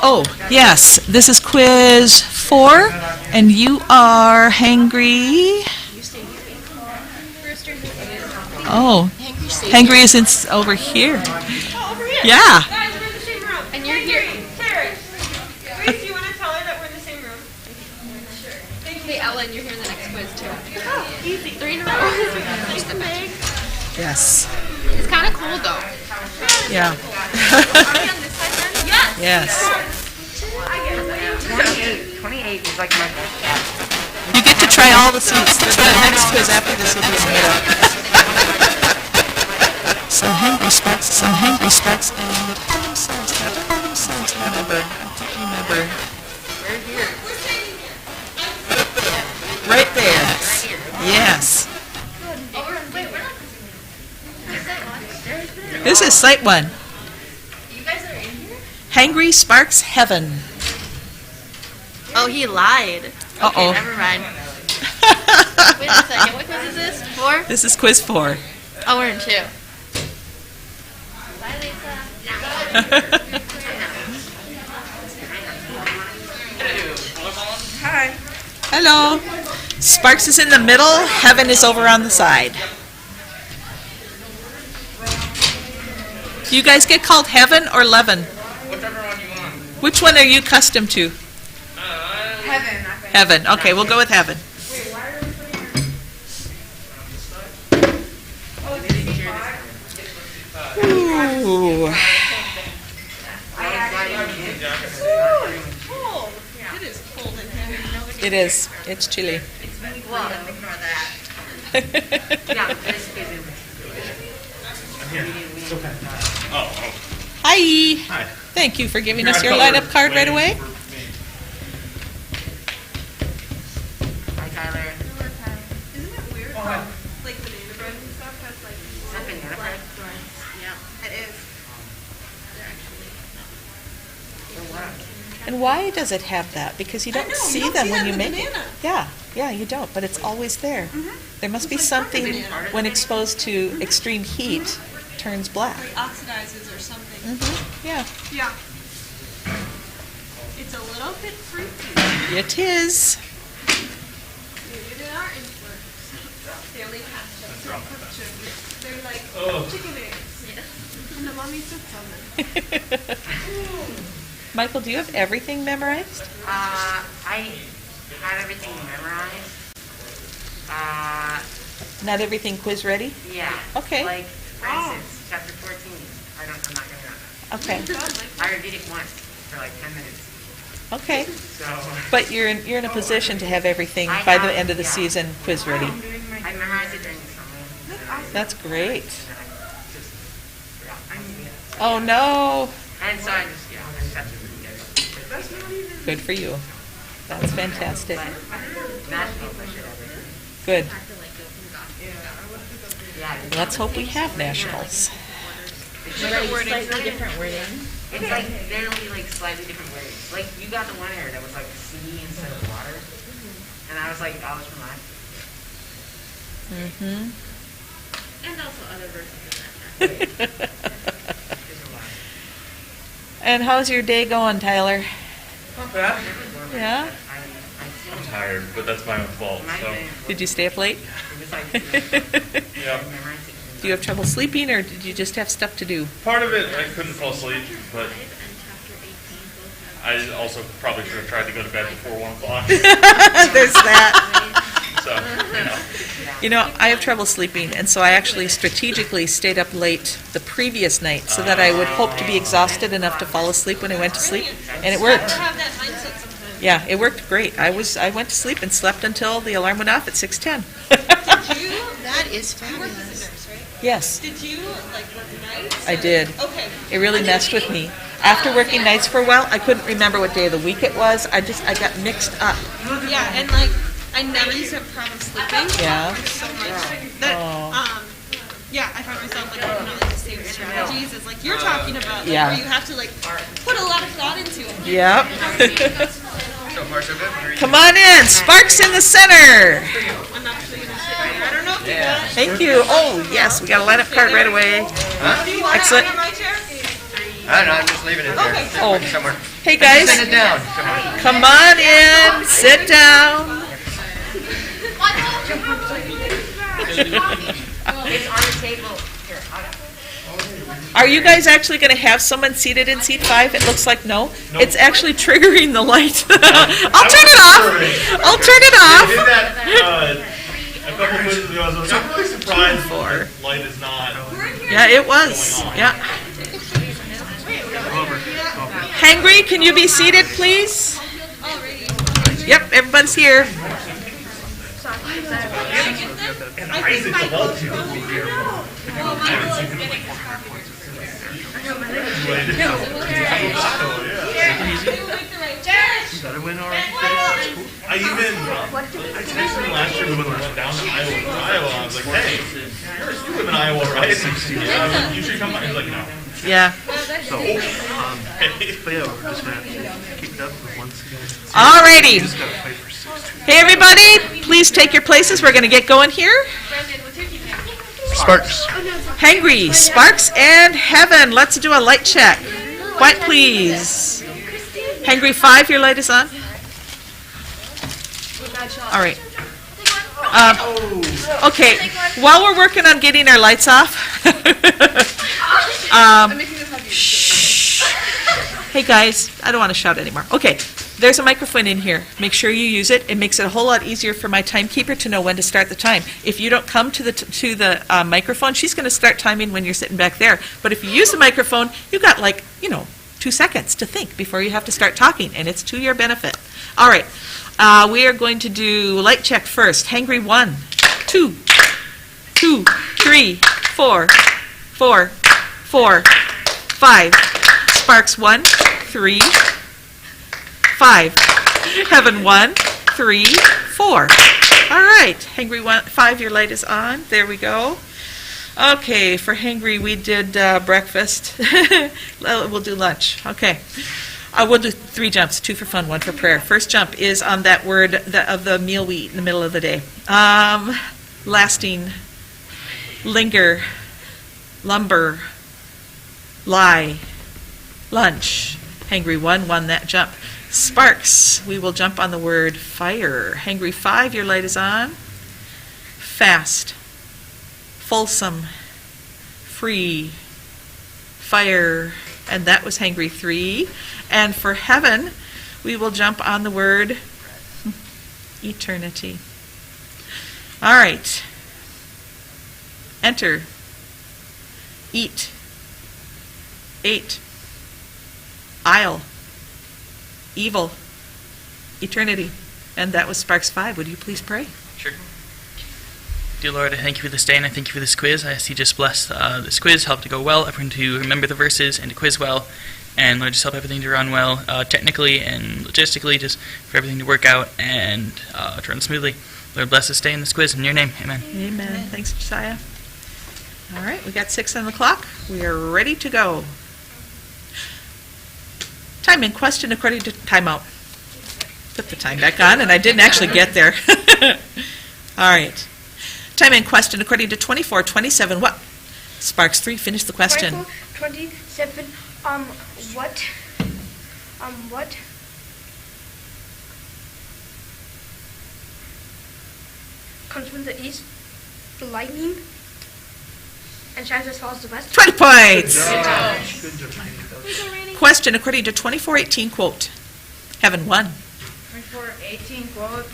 Oh, yes. This is quiz 4, and you are Hangry. Oh, Hangry is over here. Yeah. Guys, we're in the same room. And you're here. Carrot. Grace, do you want to tell her that we're in the same room? Sure. Thank you. Hey, Ellen, you're here in the next quiz, too. Oh, easy. 3 in a row. Just a bag. Yes. It's kind of cold, though. Yeah. Are we on this side then? Yes. Yes. 28 is like my best. You get to try all the seats. The next quiz after this will be made up. Some Hangry Sparks, and I don't remember. We're here. Right there. Yes. This is Site 1. You guys are in here? Hangry Sparks Heaven. Oh, he lied. Uh-oh. Okay, never mind. Wait a second. What quiz is this? 4? This is quiz 4. Oh, we're in 2. Bye, Lisa. Hi. Hello. Sparks is in the middle. Heaven is over on the side. Do you guys get called Heaven or Levin? Whichever one you want. Which one are you accustomed to? Heaven, I think. Heaven. Okay, we'll go with Heaven. Ooh. It is cold in here. It is. It's chilly. Well, ignore that. Yeah, this is Hi. Hi. Thank you for giving us your lineup card right away. Hi, Tyler. Isn't it weird how, like, the banana bread and stuff has, like, Is that banana bread? Yeah, it is. And why does it have that? Because you don't see them when you make it. Yeah, you don't, but it's always there. There must be something when exposed to extreme heat turns black. Like oxidizes or something. Yeah, Yeah. It's a little bit fruity. it is. Maybe they are influenced. They only hatch them to cook chicken. They're like chicken eggs. And the mommy sits on them. Michael, do you have everything memorized? I have everything memorized. Not everything quiz ready? Yeah. Okay. Like, for instance, chapter 14. I'm not gonna know that. Okay. I reviewed it once for like 10 minutes. Okay. So. But you're in a position to have everything I by the have- end of the yeah. season quiz ready. I memorized it during the summer. That's great. And I just forgot. Oh no. And so I just, I just have to read it. Good for you. That's fantastic. Nationals, I should have written. Good. Yeah. Let's hope we have nationals. Different wording. Slightly different wording. It's like literally like slightly different words. Like you got the one here that was like sea instead of water, and I was like, I was from last. And also other versions of that. And how's your day going, Tyler? Not bad. Yeah? I'm tired, but that's my own fault. So. Did you stay up late? Yeah. Do you have trouble sleeping, or did you just have stuff to do? Part of it, I couldn't fall asleep, but I also probably should have tried to go to bed before 1 o'clock. There's that. So, you know. You know, I have trouble sleeping, and so I actually strategically stayed up late the previous night so that I would hope to be exhausted enough to fall asleep when I went to sleep, and it worked. Yeah, it worked great. I went to sleep and slept until the alarm went off at 6:10. That is fabulous. Yes. Did you like work nights? I did. Okay. It really messed with me. After working nights for a while, I couldn't remember what day of the week it was. I got mixed up. Yeah, and like I never used to have problems sleeping. Yeah. So much that yeah, I find myself like working on like the same strategies as like you're talking about, like, Yeah. where you have to like put a lot of thought into it. Yep. So far, so good. Come on in. Sparks in the center. I'm actually gonna sit right here. I don't know if you got it. Thank you. Oh, yes, we got a lineup card right away. Do you want Excellent. it under my chair? I don't know, I'm just leaving it there. Okay. Oh. Somewhere. Hey, guys. Send it down. Come on in. Sit down. It's on the table. Here, Are you guys actually going to have someone seated in seat 5? It looks like no. It's actually triggering the light. I'll turn it off. I'll turn it I off. did that a couple quizzes ago. I was really surprised that the light is not. Yeah, it was. Yeah. Hangry, can you be seated, please? Yep, everybody's here. And Isaac's a whole team. Be careful. I haven't seen him in like 400. I texted him last year when we went down to Iowa. I was like, hey, you live in Iowa, right? Yeah, you should come by. He's like, no. Yeah. So, but yeah, we're just gonna keep it up with once again. Alrighty. Hey, everybody, please take your places. We're going to get going here. Sparks. Hangry, Sparks, and Heaven. Let's do a light check. Quiet, please. Hangry 5, your light is on. All right. Okay, while we're working on getting our lights off, shh. Hey guys, I don't want to shout anymore. Okay, there's a microphone in here. Make sure you use it. It makes it a whole lot easier for my timekeeper to know when to start the time. If you don't come to the microphone, she's going to start timing when you're sitting back there. But if you use the microphone, you got 2 seconds to think before you have to start talking, and it's to your benefit. All right. We are going to do light check first. Hangry 1, 2, 3, 4, 5. Sparks 1, 3, 5. Heaven 1, 3, 4. All right. Hangry 5, your light is on. There we go. Okay, for Hangry, we did breakfast. We'll do lunch. Okay. We'll do 3 jumps, 2 for fun, 1 for prayer. First jump is on that word of the meal we eat in the middle of the day. Lasting, linger, lumber, lie, lunch. Hangry 1 won that jump. Sparks, we will jump on the word fire. Hangry 5, your light is on. Fast, fulsome, free, fire, and that was Hangry 3. And for Heaven, we will jump on the word eternity. All right. Enter. Eat. 8. Isle. Evil. Eternity. And that was Sparks 5. Would you please pray? Sure. Dear Lord, I thank you for this day, and I thank you for this quiz. I ask you just bless this quiz, help to go well, everyone to remember the verses and to quiz well, and Lord, just help everything to run well, technically and logistically, just for everything to work out and to run smoothly. Lord, bless this day and this quiz. In your name, amen. Amen. Thanks, Josiah. All right, we got 6 on the clock. We are ready to go. Time in question according to timeout. Put the time back on, and I didn't actually get there. All right. Time in question according to 24:27. What? Sparks 3, finish the question. 27. What? comes from the east, the lightning, and shines as far as the west. 20 points. Good job. Good job. Question according to 24:18 quote. Heaven won. 24:18 quote.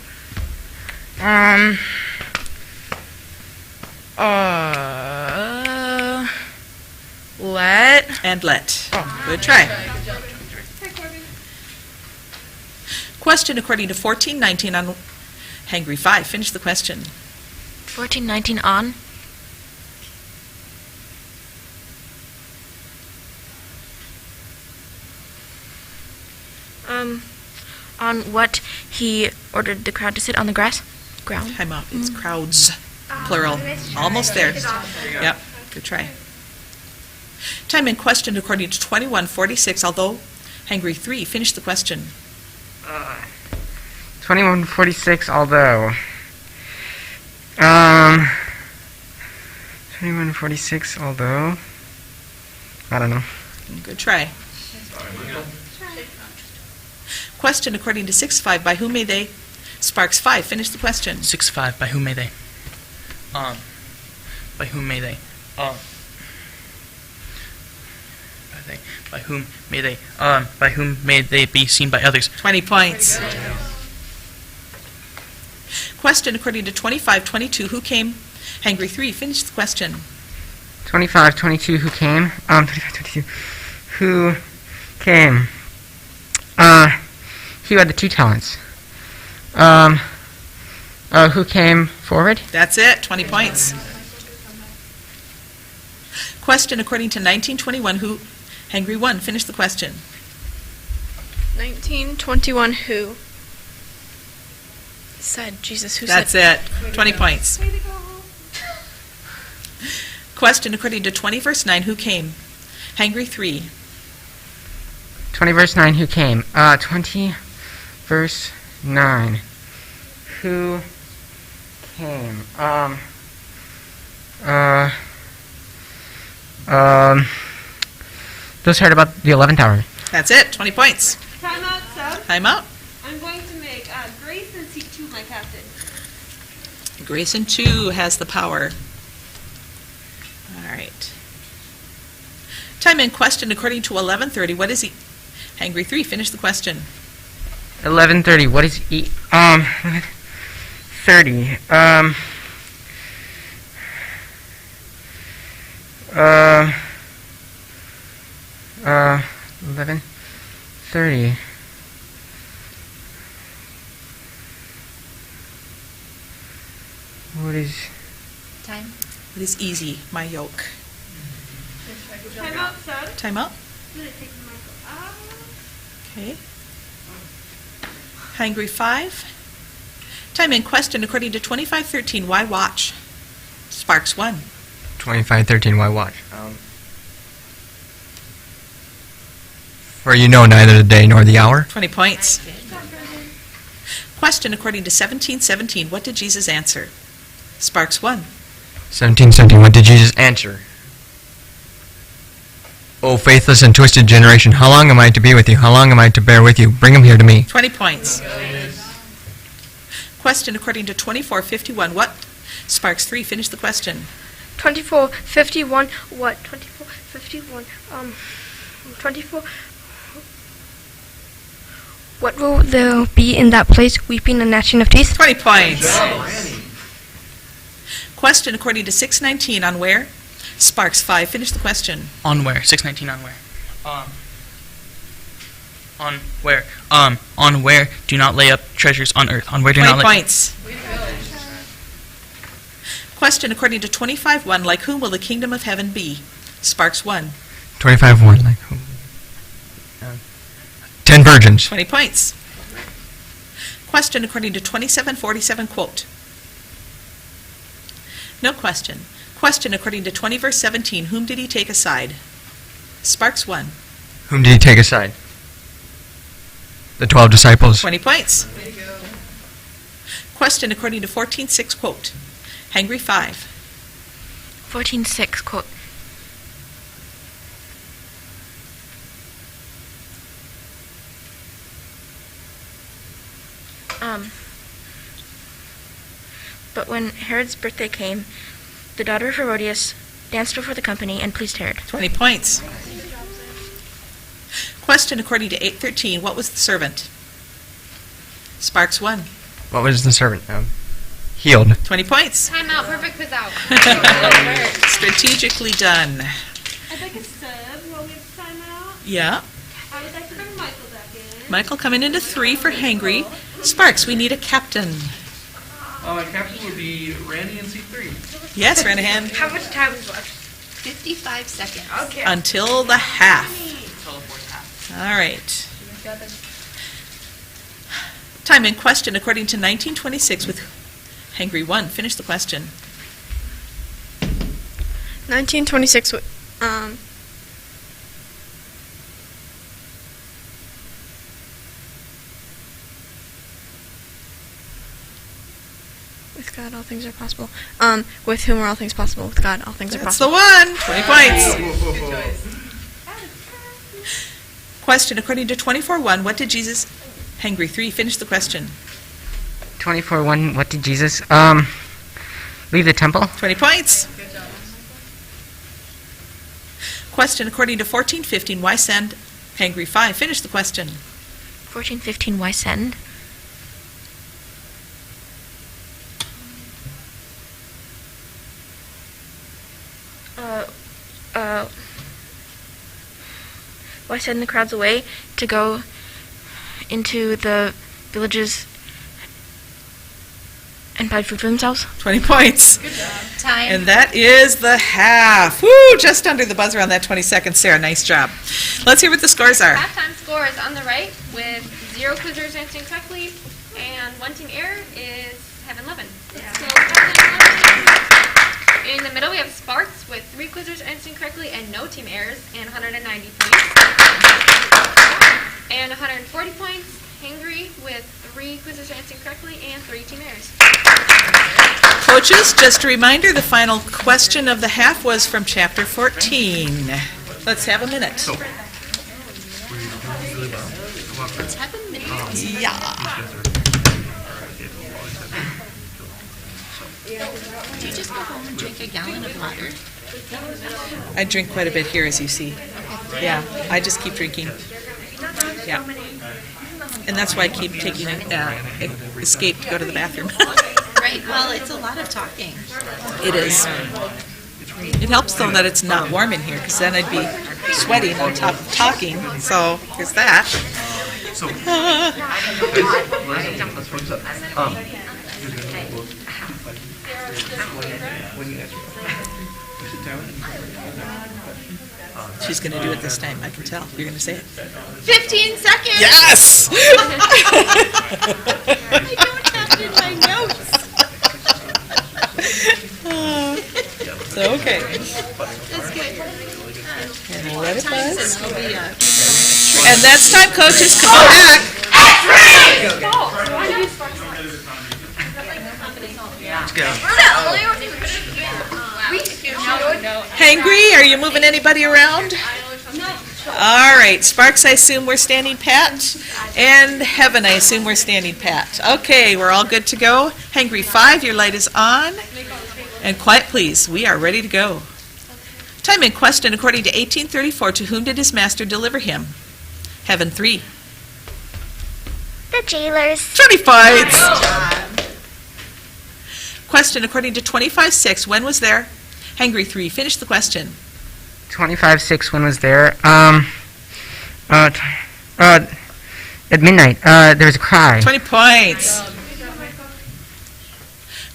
Let. And let. Good try. Question according to 14:19 on Hangry 5. Finish the question. 1419 on. On what he ordered the crowd to sit on the ground. Time up. It's crowds, plural. Almost there. Yep. Good try. Time in question according to 21:46. Although Hangry 3. Finish the question. 21:46, although 21:46, although I don't know. Good try. Question according to 6:5. By whom may they? Sparks 5. Finish the question. 6-5. By whom may they? By whom may they? By whom may they? By whom may they be seen by others? 20 points. Question according to 25:22. Who came? Hangry 3. Finish the question. 25:22, who came? 25:22, who came? He who had the 2 talents. Who came forward? That's it. 20 points. Question according to 19:21. Who? Hangry 1. Finish the question. 1921 who? Said Jesus who That's said. it. 20 points. Question according to 20 verse 9. Who came? Hangry 3. 20 verse 9, who came? 20 verse 9, who came? Those heard about the 11th hour. That's it. 20 points. Time out, sub. Time out. I'm going to make Grace in seat 2 my captain. Grayson 2 has the power. All right. Time in question according to 11:30. What is he? Hangry 3. Finish the question. 11:30, what is 30, 11:30. What is Time. It is easy, my yoke. Time out, sub. Time out. I'm going to take the mic out. Okay. Hangry 5. Time in question according to 25:13. Why watch? Sparks 1. 25:13, why watch? For you know neither the day nor the hour. 20 points. Question according to 17:17. What did Jesus answer? Sparks 1. 17:17, what did Jesus answer? O faithless and twisted generation, how long am I to be with you? How long am I to bear with you? Bring him here to me. 20 points. Question according to 24:51. What? Sparks 3. Finish the question. 24:51 what? 24:51 24. What will there be in that place? Weeping and gnashing of teeth. 20 points. Question according to 6:19. On where? Sparks 5. Finish the question. On where? 6:19 on where? On where? On where do not lay up treasures on earth. On where do 20 not lay... points. Question according to 25:1. Like whom will the kingdom of heaven be? Sparks 1. 25:1, like who? 10 virgins. 20 points. Question according to 27:47. Quote. No question. Question according to 20 verse 17. Whom did he take aside? Sparks 1. Whom did he take aside? The 12 disciples. 20 points. Question according to 14:6. Quote. Hangry 5. 14:6 quote. But when Herod's birthday came, the daughter of Herodias danced before the company and pleased Herod. 20 points. Question according to 813, what was the servant? Sparks 1. What was the servant? Healed. 20 points. Time out, perfect quiz out. Strategically done. I'd like a sub while we have time out. Yeah. I would like to bring Michael back in. Michael coming into 3 for Hangry. Sparks, we need a captain. Captain would be Randy in seat 3. Yes, Ranahan. How much time is left? 55 seconds. Okay. Until the half. All right. Time in question according to 1926 with Hangry 1. Finish the question. 1926. With God, all things are possible. With whom are all things possible? With God, all things are That's the possible. one. 20 points. Question according to 24:1. What did Jesus? Hangry 3. Finish the question. 24:1. What did Jesus leave the temple? 20 points. Question according to 14:15. Why send? Hangry 5. Finish the question. 14:15. Why send? Why send the crowds away to go into the villages and buy food for themselves? 20 points. Good job. Time. And that is the half. Woo! Just under the buzzer on that 20 seconds, Sarah. Nice job. Let's hear what the scores are. Halftime score is on the right with 0 quizzers answering correctly, and 1 team error is Heaven Levin. So, in the middle, we have Sparks with 3 quizzers answering correctly and no team errors, and 190 points. And 140 points, Hangry with 3 quizzers answering correctly and 3 team errors. Coaches, just a reminder, the final question of the half was from Chapter 14. Let's have a minute. Let's have a minute. Yeah. Do you just go home and drink a gallon of water? I drink quite a bit here, as you see. Yeah, I just keep drinking. Yeah. And that's why I keep taking an escape to go to the bathroom. Right, well, it's a lot of talking. It is. It helps, though, that it's not warm in here, because then I'd be sweating on top of talking. So, there's that. She's going to do it this time. I can tell. You're going to say it. 15 seconds! Yes! I don't have it in my notes. So, okay. That's good. And we'll let it Time buzz. says we'll be And that's time, coaches. Come back. Let's go. Hangry, are you moving anybody around? All right, Sparks, I assume we're standing pat. And Heaven, I assume we're standing pat. Okay, we're all good to go. Hangry 5, your light is on. And quiet, please. We are ready to go. Time in question, according to 1834, to whom did his master deliver him? Heaven 3. The jailers. 20 points. Question, according to 25:6, when was there? Hangry 3, finish the question. 25:6. When was there? At midnight. There was a cry. 20 points.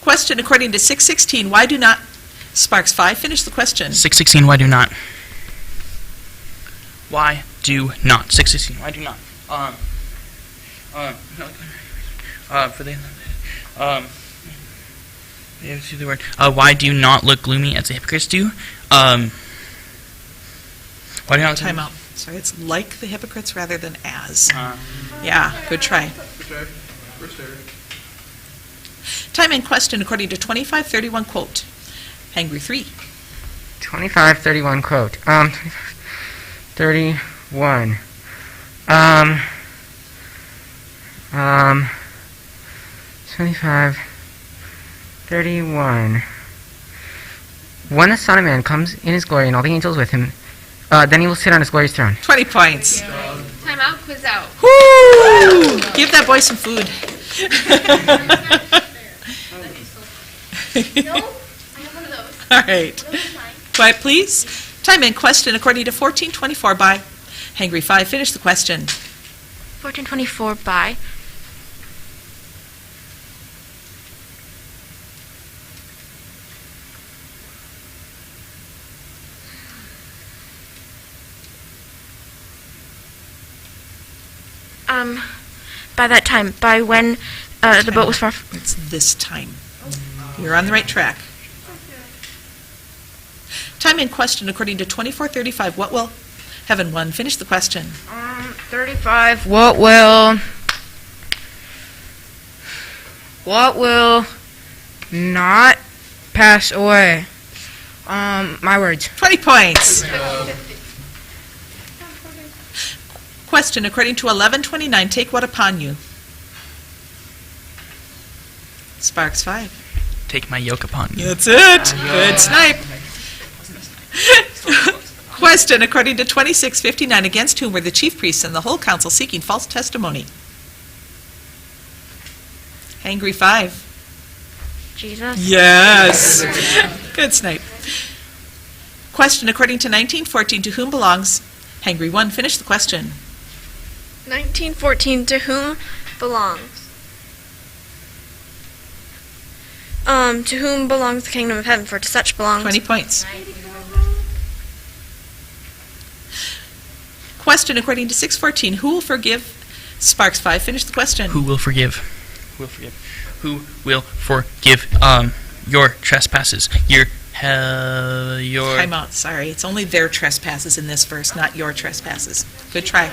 Question, according to 6:16, why do not... Sparks 5, finish the question. 6:16. Why do not? Why do not? 6:16. Why do not? For the see the word. Why do you not look gloomy as the hypocrites do? Why do you not? Time out. Sorry, it's like the hypocrites rather than as. Yeah, good try. Time in question, according to 25:31, quote. Hangry 3. 25:31 quote. 31. 25. 31. When the Son of Man comes in his glory and all the angels with him, then he will sit on his glorious throne. 20 points. Time out, quiz out. Woo! Give that boy some food. No, I have one of those. All right. Quiet, please. Time in question according to 1424 by Hangry 5. Finish the question. 1424 by by that time, by when the boat was far. It's this time. You're on the right track. Time in question according to 2435. What will Heaven 1? Finish the question. 35. What will not pass away? My words. 20 points. Question according to 1129. Take what upon you? Sparks 5. Take my yoke upon you. That's it. Good snipe. Question according to 2659. Against whom were the chief priests and the whole council seeking false testimony? Hangry 5. Jesus. Yes. Good snipe. Question according to 1914. To whom belongs Hangry 1? Finish the question. 1914, to whom belongs? To whom belongs the kingdom of heaven? For to such belongs. 20 points. Question according to 614. Who will forgive? Sparks 5. Finish the question. Who will forgive? Who will forgive? Who will forgive your trespasses? Your Time out. Sorry. It's only their trespasses in this verse, not your trespasses. Good try.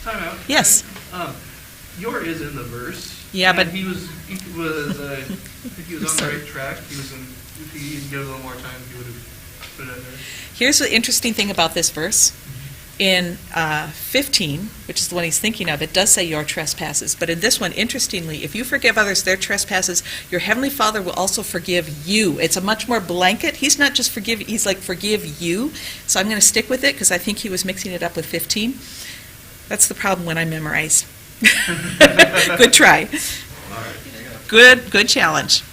Time out. Yes. Your is in the verse. Yeah, and but he was I think he was on the right track. If he had given a little more time, he would have put it in there. here's the interesting thing about this verse. In 15, which is the one he's thinking of, it does say your trespasses. But in this one, interestingly, if you forgive others their trespasses, your heavenly Father will also forgive you. It's a much more blanket. He's not just forgive, he's like forgive you. So I'm going to stick with it because I think he was mixing it up with 15. That's the problem when I memorize. Good try. Good challenge.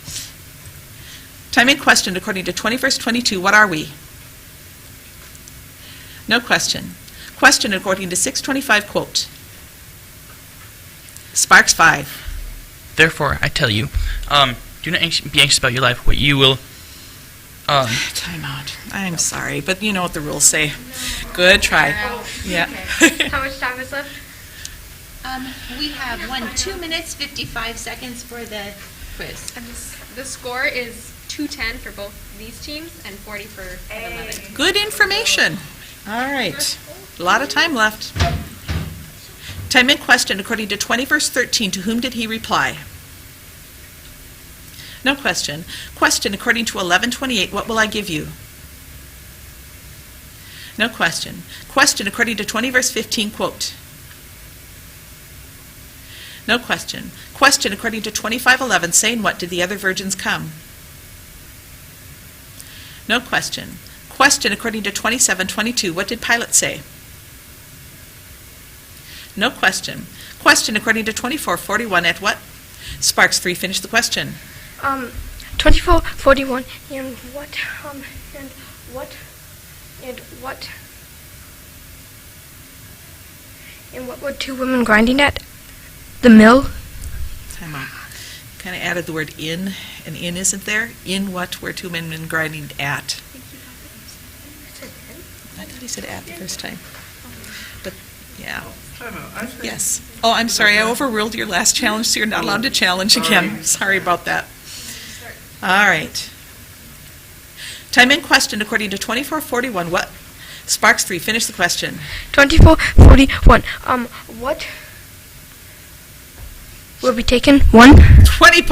Time in question according to 20 verse 22. What are we? No question. Question according to 625, quote. Sparks 5. Therefore, I tell you, do not be anxious about your life, what you will... Time out. I'm sorry, but you know what the rules say. Good try. Yeah. How much time is left? We have 2 minutes, 55 seconds for the quiz. And the score is 210 for both these teams and 40 for the 11. Good information. All right. A lot of time left. Time in question according to 20 verse 13. To whom did he reply? No question. Question according to 11:28. What will I give you? No question. Question according to 20 verse 15. Quote. No question. Question according to 25:11. Saying what did the other virgins come? No question. Question according to 27:22. What did Pilate say? No question. Question according to 24:41. At what? Sparks 3. Finish the question. 24:41. And what were two women grinding at? The mill? Time out. Kind of added the word in, and in isn't there. In what were two men grinding at? I thought he said at the first time. But, yeah. Yes. Oh, I'm sorry. I overruled your last challenge, so you're not allowed to challenge again. Sorry about that. All right. Time in question according to 24:41. What? Sparks 3. Finish the question. 24:41. What will be taken? 1? 20